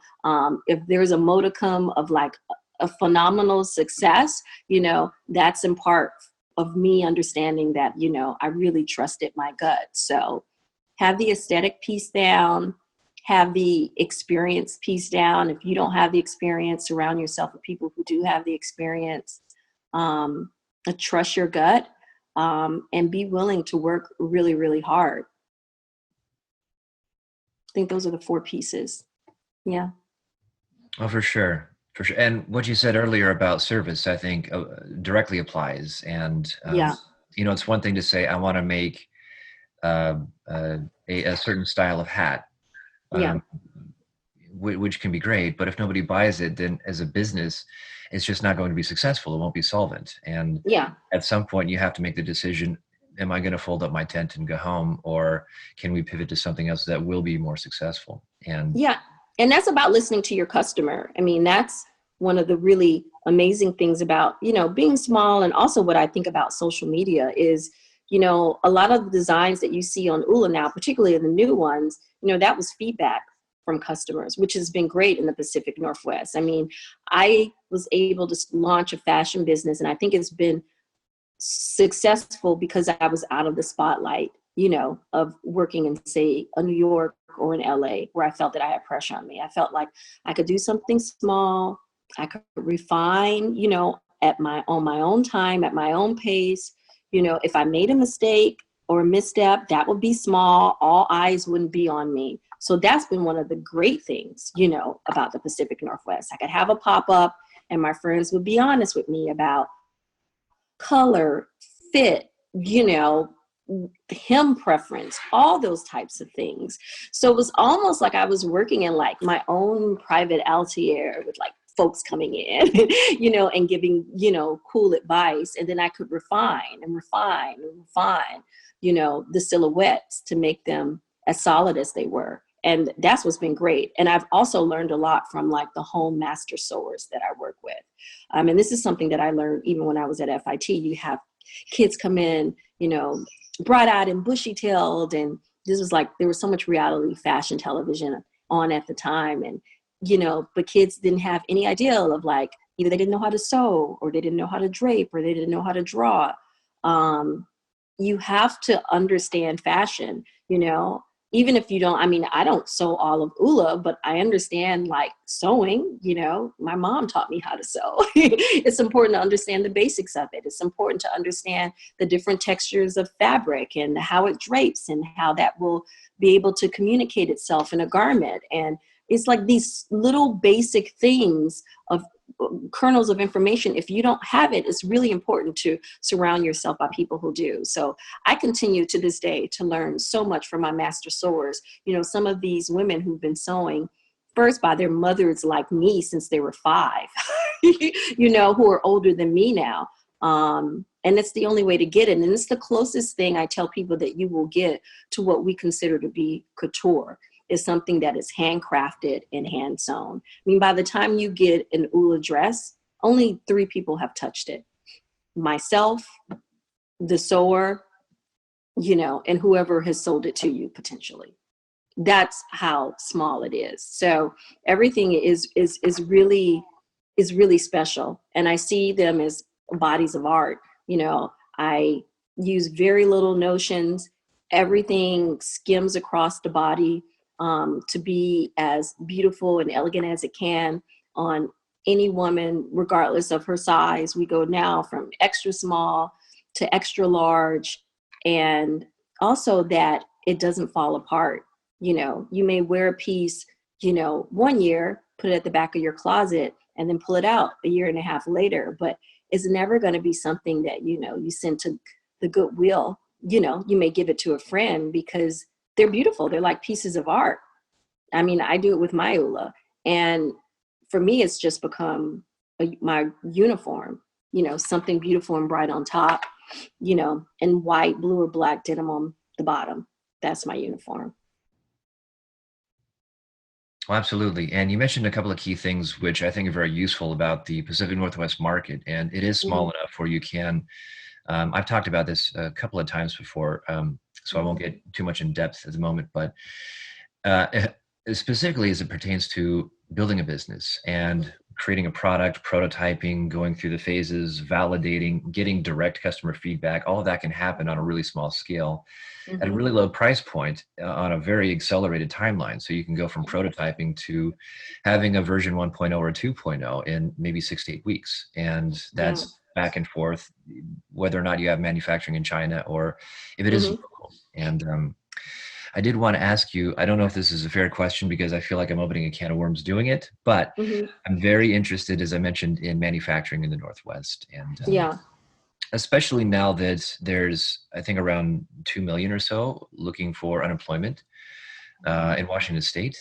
if there's a modicum of like a phenomenal success, you know, that's in part of me understanding that, you know, I really trusted my gut. So have the aesthetic piece down, have the experience piece down. If you don't have the experience, surround yourself with people who do have the experience. Trust your gut, and be willing to work really, really hard. I think those are the 4 pieces. Yeah. Oh, for sure. For sure. And what you said earlier about service, I think directly applies. And, Yeah. you know, it's one thing to say, I want to make a certain style of hat, Yeah. which can be great. But if nobody buys it, then as a business, it's just not going to be successful. It won't be solvent. And Yeah. at some point, you have to make the decision, am I going to fold up my tent and go home? Or can we pivot to something else that will be more successful? And Yeah. And that's about listening to your customer. I mean, that's one of the really amazing things about, you know, being small. And also what I think about social media is, you know, a lot of the designs that you see on Oula now, particularly the new ones, you know, that was feedback from customers, which has been great in the Pacific Northwest. I mean, I was able to launch a fashion business, and I think it's been successful because I was out of the spotlight, you know, of working in, say, a New York or in LA, where I felt that I had pressure on me. I felt like I could do something small. I could refine, you know, on my own time, at my own pace. You know, if I made a mistake or a misstep, that would be small. All eyes wouldn't be on me. So that's been one of the great things, you know, about the Pacific Northwest. I could have a pop-up and my friends would be honest with me about color, fit, you know, hem preference, all those types of things. So it was almost like I was working in like my own private Altier with like folks coming in, you know, and giving, you know, cool advice. And then I could refine, you know, the silhouettes to make them as solid as they were. And that's what's been great. And I've also learned a lot from like the home master sewers that I work with. And this is something that I learned even when I was at FIT. You have kids come in, you know, bright-eyed and bushy-tailed. And this was like, there was so much reality fashion television on at the time. And, you know, but kids didn't have any idea of like, either they didn't know how to sew, or they didn't know how to drape, or they didn't know how to draw. You have to understand fashion, you know, even if you don't. I mean, I don't sew all of Oula, but I understand like sewing, you know, my mom taught me how to sew. It's important to understand the basics of it. It's important to understand the different textures of fabric and how it drapes and how that will be able to communicate itself in a garment. And it's like these little basic things of kernels of information. If you don't have it, it's really important to surround yourself by people who do. So I continue to this day to learn so much from my master sewers. You know, some of these women who've been sewing first by their mothers like me since they were 5, you know, who are older than me now. And it's the only way to get it. And it's the closest thing I tell people that you will get to what we consider to be couture, is something that is handcrafted and hand sewn. I mean, by the time you get an Oula dress, only 3 people have touched it. Myself, the sewer, you know, and whoever has sold it to you potentially. That's how small it is. So everything is really special. And I see them as bodies of art. You know, I use very little notions. Everything skims across the body to be as beautiful and elegant as it can on any woman, regardless of her size. We go now from extra small to extra large, and also that it doesn't fall apart. You know, you may wear a piece, you know, 1 year, put it at the back of your closet, and then pull it out a year and a half later. But it's never going to be something that, you know, you send to the Goodwill. You know, you may give it to a friend because they're beautiful. They're like pieces of art. I mean, I do it with my Oula. And for me, it's just become my uniform, you know, something beautiful and bright on top, you know, and white, blue, or black denim on the bottom. That's my uniform. Well, absolutely. And you mentioned a couple of key things, which I think are very useful about the Pacific Northwest market. And it is small Mm-hmm. enough where you can, I've talked about this a couple of times before, so I won't get too much in depth at the moment, but uh, specifically as it pertains to building a business and creating a product, prototyping, going through the phases, validating, getting direct customer feedback, all of that can happen on a really small scale at a Mm-hmm. really low price point on a very accelerated timeline. So you can go from prototyping to having a version 1.0 or 2.0 in maybe 6 to 8 weeks. And Yeah. that's back and forth, whether or not you have manufacturing in China or if it is Mm-hmm. local. And I did want to ask you, I don't know if this is a fair question because I feel like I'm opening a can of worms doing it, but Mm-hmm. I'm very interested, as I mentioned, in manufacturing in the Northwest. And Yeah. especially now that there's, I think, around 2 million or so looking for unemployment in Washington State,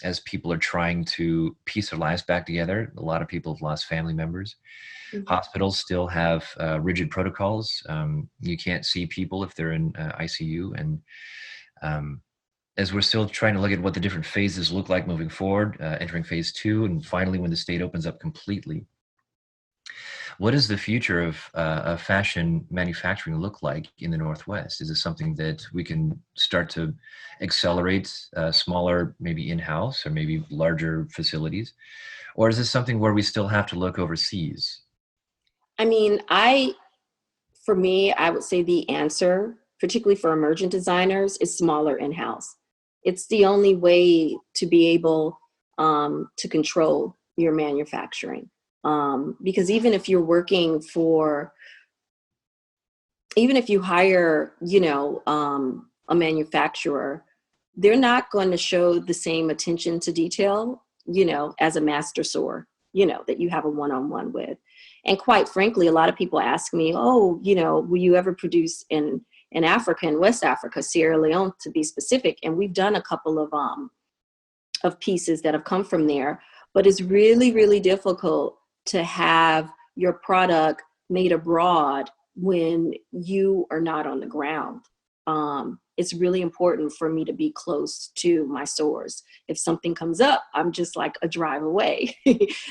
as people are trying to piece their lives back together. A lot of people have lost family members. Mm-hmm. Hospitals still have rigid protocols. You can't see people if they're in ICU. And um, as we're still trying to look at what the different phases look like moving forward, entering phase 2, and finally when the state opens up completely, what does the future of fashion manufacturing look like in the Northwest? Is this something that we can start to accelerate, smaller, maybe in-house or maybe larger facilities? Or is this something where we still have to look overseas? I mean, for me, I would say the answer, particularly for emergent designers, is smaller in-house. It's the only way to be able to control your manufacturing. Because even if you hire, you know, a manufacturer, they're not going to show the same attention to detail, you know, as a master sewer, you know, that you have a one-on-one with. And quite frankly, a lot of people ask me, oh, you know, will you ever produce in Africa, in West Africa, Sierra Leone to be specific? And we've done a couple of pieces that have come from there, but it's really, really difficult to have your product made abroad when you are not on the ground. It's really important for me to be close to my source. If something comes up, I'm just like a drive away.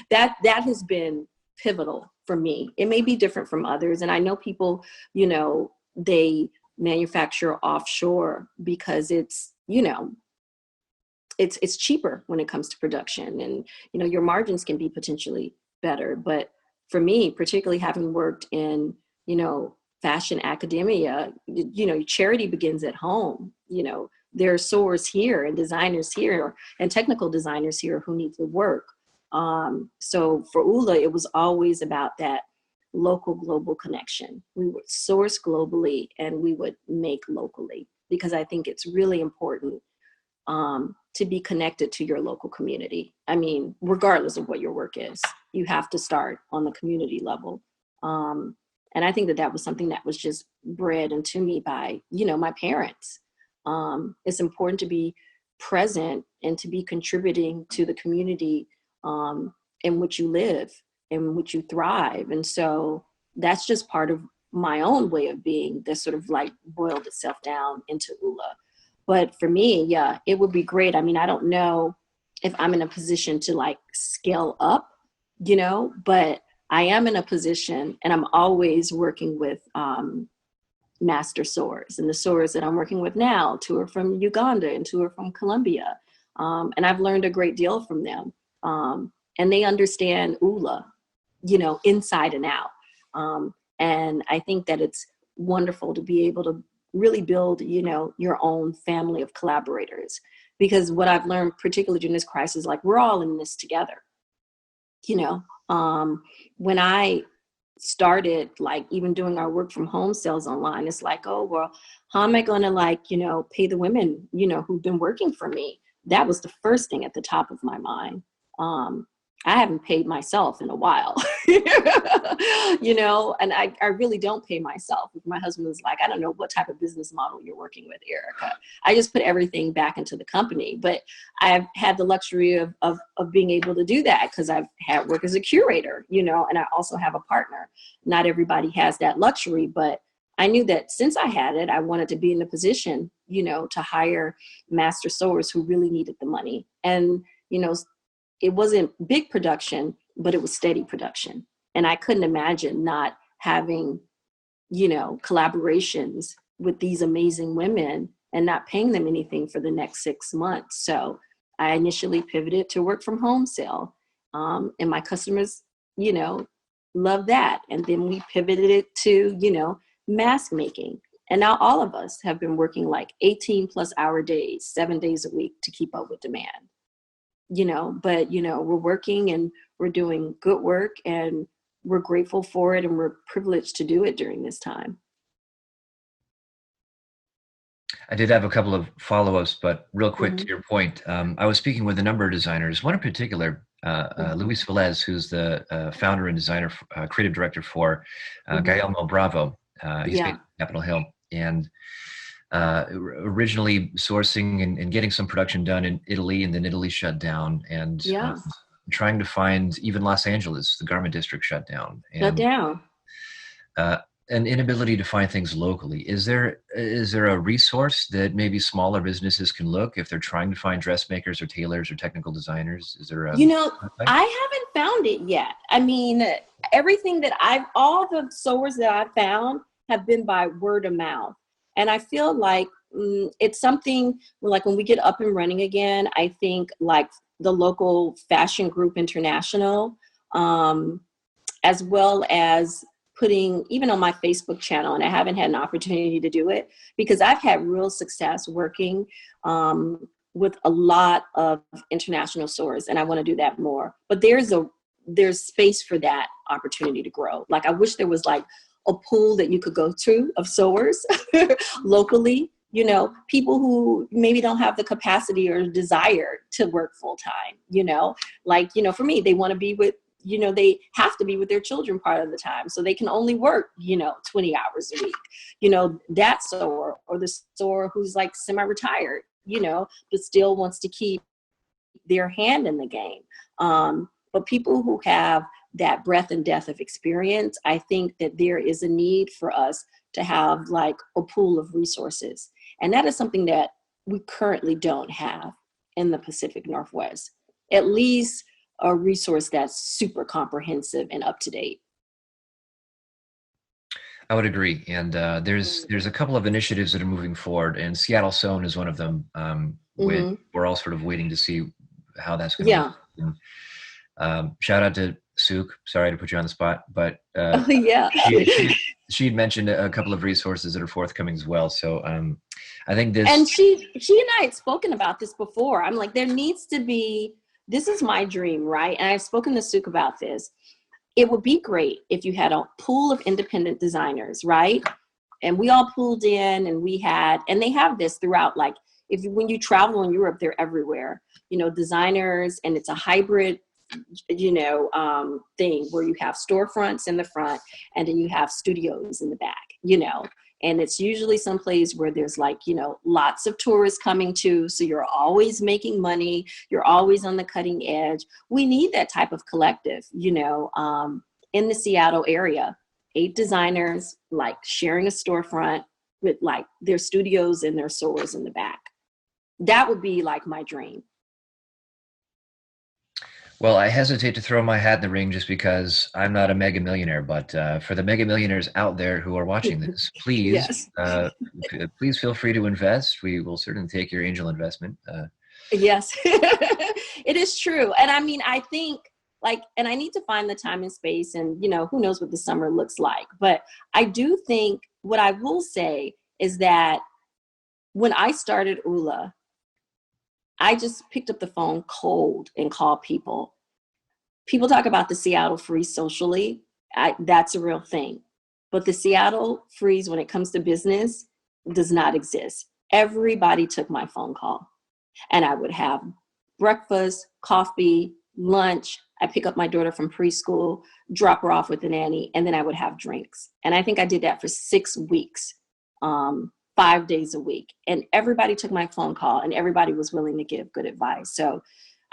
That has been pivotal for me. It may be different from others. And I know people, you know, they manufacture offshore because it's, you know, it's cheaper when it comes to production, and you know your margins can be potentially better. But for me, particularly having worked in, you know, fashion academia, you know, charity begins at home. You know, there are sewers here and designers here and technical designers here who need to work. So for Oula, it was always about that local global connection. We would source globally and we would make locally, because I think it's really important to be connected to your local community. I mean, regardless of what your work is, you have to start on the community level. And I think that that was something that was just bred into me by, my parents. It's important to be present and to be contributing to the community in which you live, in which you thrive. And so that's just part of my own way of being that sort of like boiled itself down into Oula. But for me, yeah, it would be great. I mean, I don't know if I'm in a position to like scale up, but I am in a position, and I'm always working with master sewers. And the sewers that I'm working with now, 2 are from Uganda and 2 are from Colombia. And I've learned a great deal from them. And they understand Oula, inside and out. And I think that it's wonderful to be able to really build, your own family of collaborators. Because what I've learned, particularly during this crisis, like we're all in this together. When I started like even doing our work from home sales online, it's like, oh, well, how am I going to pay the women, who've been working for me? That was the first thing at the top of my mind. I haven't paid myself in a while, and I really don't pay myself. My husband was like, I don't know what type of business model you're working with, Erika. I just put everything back into the company. But I've had the luxury of being able to do that because I've had work as a curator, and I also have a partner. Not everybody has that luxury, but I knew that since I had it, I wanted to be in a position, to hire master sewers who really needed the money. And, it wasn't big production, but it was steady production. And I couldn't imagine not having, collaborations with these amazing women and not paying them anything for the next 6 months. So I initially pivoted to work from home sale. And my customers, love that. And then we pivoted it to, mask making. And now all of us have been working like 18 plus hour days, 7 days a week to keep up with demand. But, we're working and we're doing good work and we're grateful for it and we're privileged to do it during this time. I did have a couple of follow-ups, but real quick to your point, I was speaking with a number of designers, one in particular, Luis Velez, who's the founder and designer, creative director for Guillermo Bravo. He's based in Capitol Hill. And originally sourcing and getting some production done in Italy, and then Italy shut down, and trying to find even Los Angeles, the garment district shut down. An inability to find things locally. Is there a resource that maybe smaller businesses can look if they're trying to find dressmakers or tailors or technical designers? Is there I haven't found it yet. I mean, everything that all the sewers that I've found have been by word of mouth. And I feel like it's something like when we get up and running again, I think like the local Fashion Group International, as well as putting even on my Facebook channel, and I haven't had an opportunity to do it because I've had real success working with a lot of international stores, and I want to do that more. But there's space for that opportunity to grow. Like I wish there was like a pool that you could go to of sewers locally, people who maybe don't have the capacity or desire to work full time, for me, they want to be with, they have to be with their children part of the time. So they can only work, 20 hours a week, that sewer, or the sewer who's like semi-retired, but still wants to keep their hand in the game. But people who have that breadth and depth of experience, I think that there is a need for us to have like a pool of resources. And that is something that we currently don't have in the Pacific Northwest, at least a resource that's super comprehensive and up to date. I would agree. And there's a couple of initiatives that are moving forward, and Seattle Sewn is one of them. We're all sort of waiting to see how that's going to work. Shout out to Sook. Sorry to put you on the spot, but she had mentioned a couple of resources that are forthcoming as well. So I think this, and she and I had spoken about this before. I'm like, there needs to be. This is my dream, right? And I've spoken to Sook about this. It would be great if you had a pool of independent designers, right? And we all pooled in, and they have this throughout, like when you travel in Europe, they're everywhere, designers, and it's a hybrid, thing where you have storefronts in the front and then you have studios in the back, and it's usually someplace where there's like, lots of tourists coming to. So you're always making money. You're always on the cutting edge. We need that type of collective, in the Seattle area, 8 designers, like sharing a storefront with like their studios and their stores in the back. That would be like my dream. Well, I hesitate to throw my hat in the ring just because I'm not a mega millionaire, but for the mega millionaires out there who are watching this, please, Yes. Please feel free to invest. We will certainly take your angel investment. Yes, it is true. And I mean, I think and I need to find the time and space, and, who knows what the summer looks like. But I do think what I will say is that when I started Oula, I just picked up the phone cold and called people. People talk about the Seattle freeze socially. That's a real thing. But the Seattle freeze, when it comes to business, does not exist. Everybody took my phone call. And I would have breakfast, coffee, lunch. I pick up my daughter from preschool, drop her off with the nanny, and then I would have drinks. And I think I did that for 6 weeks. 5 days a week, and everybody took my phone call and everybody was willing to give good advice. So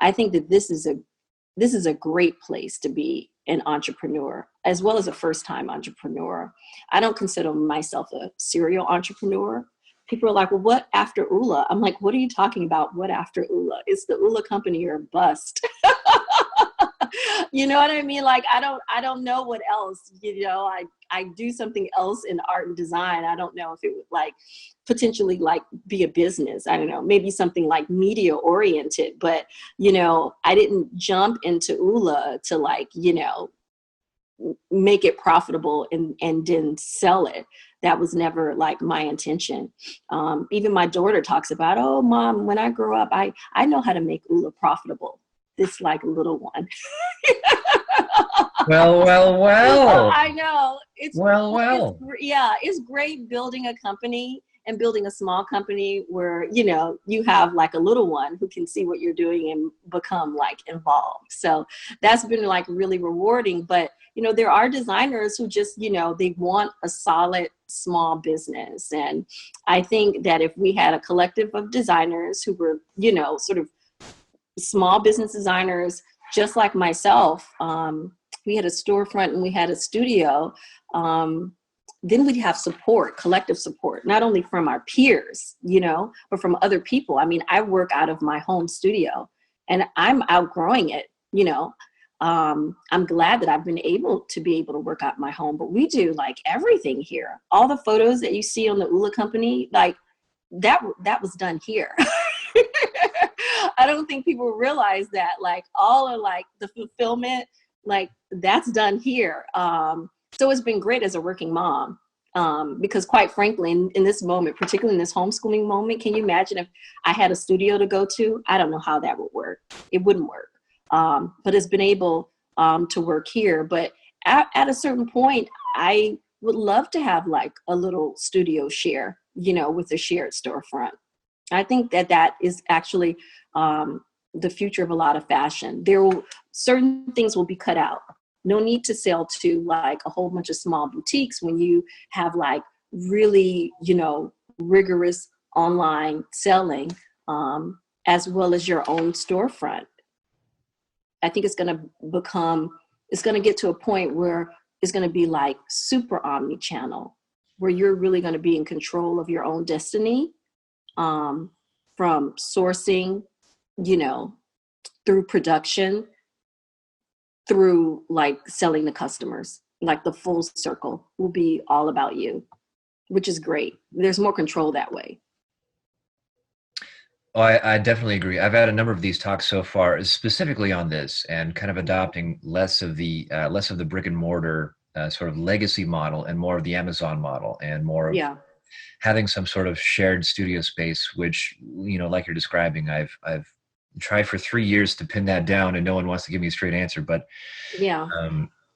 I think that this is a great place to be an entrepreneur, as well as a first-time entrepreneur. I don't consider myself a serial entrepreneur. People are like, well, what after Oula? I'm like, what are you talking about? What after Oula? It's the Oula Company or bust. You know what I mean? Like, I don't know what else, I do something else in art and design. I don't know if it would like potentially like be a business. I don't know, maybe something like media oriented, but, I didn't jump into Oula to like, make it profitable and then sell it. That was never like my intention. Even my daughter talks about, oh, Mom, when I grow up, I know how to make Oula profitable. This like little one. Well. Oh, I know. It's It's great building a company and building a small company where, you have like a little one who can see what you're doing and become like involved. So that's been like really rewarding. But, there are designers who just, they want a solid small business. And I think that if we had a collective of designers who were, sort of small business designers, just like myself, we had a storefront and we had a studio, then we'd have support, collective support, not only from our peers, but from other people. I mean, I work out of my home studio and I'm outgrowing it, I'm glad that I've been able to work out my home, but we do like everything here. All the photos that you see on the Oula Company, like that was done here. I don't think people realize that, like all of like the fulfillment, like that's done here. So it's been great as a working mom, because quite frankly, in this moment, particularly in this homeschooling moment, can you imagine if I had a studio to go to? I don't know how that would work. It wouldn't work. But it's been able to work here. But at a certain point, I would love to have like a little studio share, with a shared storefront. I think that is actually the future of a lot of fashion. Certain things will be cut out. No need to sell to like a whole bunch of small boutiques when you have like really, rigorous online selling, as well as your own storefront. I think it's going to get to a point where it's going to be like super omni-channel, where you're really going to be in control of your own destiny, from sourcing, through production, through like selling to customers. Like the full circle will be all about you, which is great. There's more control that way. Oh, I definitely agree. I've had a number of these talks so far, specifically on this, and kind of adopting less of the brick and mortar sort of legacy model and more of the Amazon model, and more of having some sort of shared studio space. Which, like you're describing, I've tried for 3 years to pin that down, and no one wants to give me a straight answer. But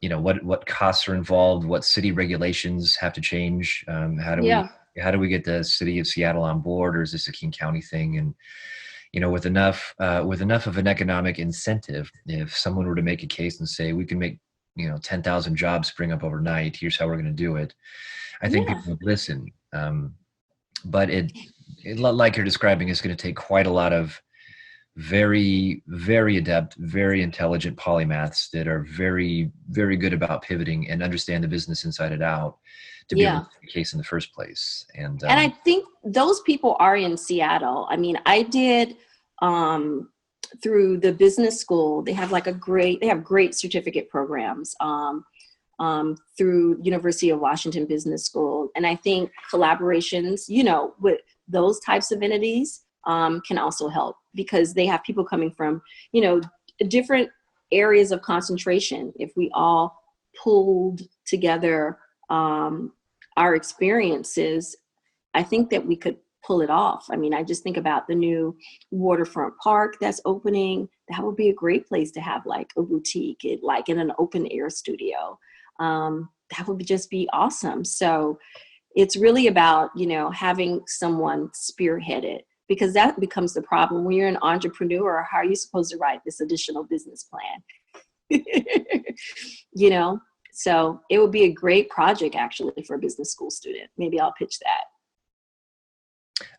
what costs are involved, what city regulations have to change, how do we how do we get the city of Seattle on board, or is this a King County thing? And with enough of an economic incentive, if someone were to make a case and say we can make 10,000 jobs spring up overnight, here's how we're going to do it, I think Yeah. people would listen. But it like you're describing, it's going to take quite a lot of very, very adept, very intelligent polymaths that are very, very good about pivoting and understand the business inside and out to be able to make a case in the first place. And I think those people are in Seattle. I mean, I did through the business school. They have great certificate programs through University of Washington Business School. And I think collaborations, with those types of entities can also help, because they have people coming from, different areas of concentration. If we all pulled together our experiences, I think that we could pull it off. I mean, I just think about the new waterfront park that's opening. That would be a great place to have like a boutique, like in an open air studio. That would just be awesome. So it's really about, having someone spearhead it, because that becomes the problem. When you're an entrepreneur, how are you supposed to write this additional business plan? So it would be a great project actually for a business school student. Maybe I'll pitch that.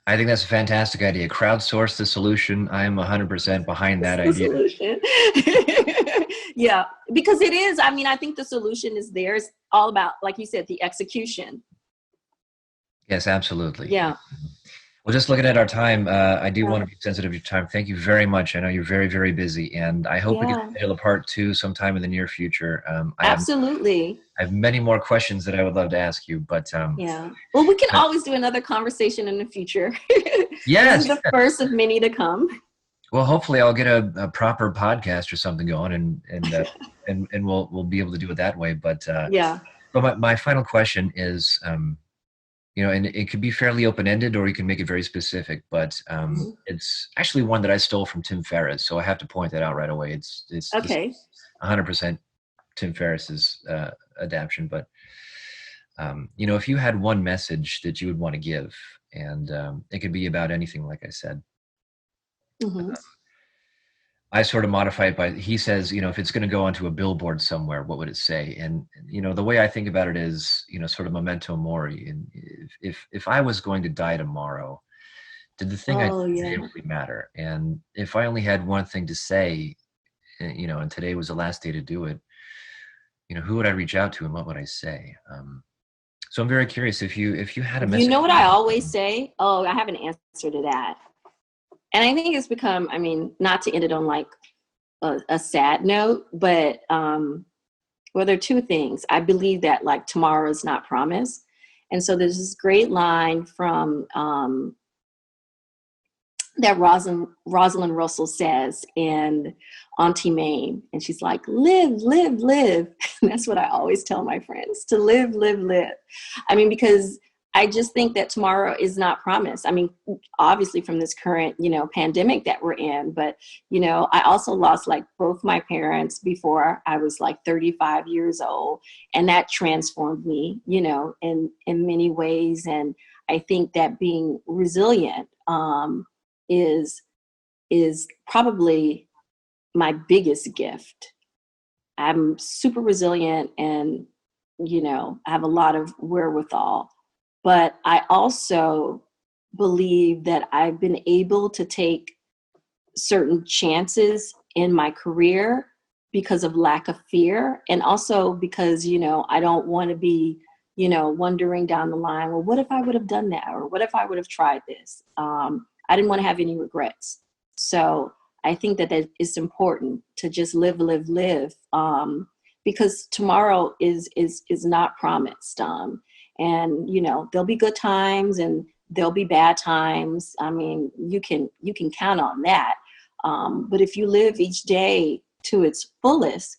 I think that's a fantastic idea. Crowdsource the solution. I'm 100% behind that idea. Solution. Yeah, because it is. I mean, I think the solution is there. It's all about, like you said, the execution. Yes, absolutely. Yeah. Well, just looking at our time, I do want to be sensitive to your time. Thank you very much. I know you're very, very busy, and I hope we can schedule a part 2 sometime in the near future. Absolutely. I have many more questions that I would love to ask you, but yeah. Well, we can always do another conversation in the future. Yes. This is the first of many to come. Well, hopefully I'll get a proper podcast or something going, and we'll be able to do it that way. But But my final question is, and it could be fairly open-ended, or you can make it very specific, but it's actually one that I stole from Tim Ferriss. So I have to point that out right away. It's okay. 100% Tim Ferriss's adaptation. But, if you had one message that you would want to give, and it could be about anything, like I said, I sort of modify it by, he says, if it's going to go onto a billboard somewhere, what would it say? And, the way I think about it is, sort of memento mori. And if I was going to die tomorrow, did the thing I did today really matter? And if I only had one thing to say, and today was the last day to do it, who would I reach out to and what would I say? So I'm very curious if you had a message. You know what I always say? Oh, I have an answer to that. And I think it's become, I mean, not to end it on like a sad note, but there are two things. I believe that like tomorrow is not promised. And so there's this great line from that Rosalind Russell says in Auntie Mame. And she's like, live, live, live. And that's what I always tell my friends, to live, live, live. I mean, because I just think that tomorrow is not promised. I mean, obviously from this current, pandemic that we're in, but, I also lost like both my parents before I was like 35 years old. And that transformed me, in many ways. And I think that being resilient is probably my biggest gift. I'm super resilient and, I have a lot of wherewithal. But I also believe that I've been able to take certain chances in my career because of lack of fear. And also because, I don't want to be, wondering down the line, well, what if I would have done that? Or what if I would have tried this? I didn't want to have any regrets. So I think that it's important to just live, live, live, because tomorrow is not promised. And, there'll be good times and there'll be bad times. I mean, you can count on that. But if you live each day to its fullest,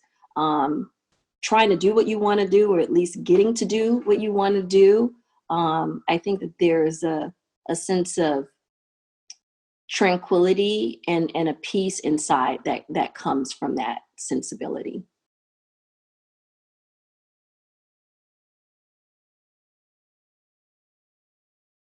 trying to do what you want to do, or at least getting to do what you want to do, I think that there's a sense of tranquility and a peace inside that comes from that sensibility.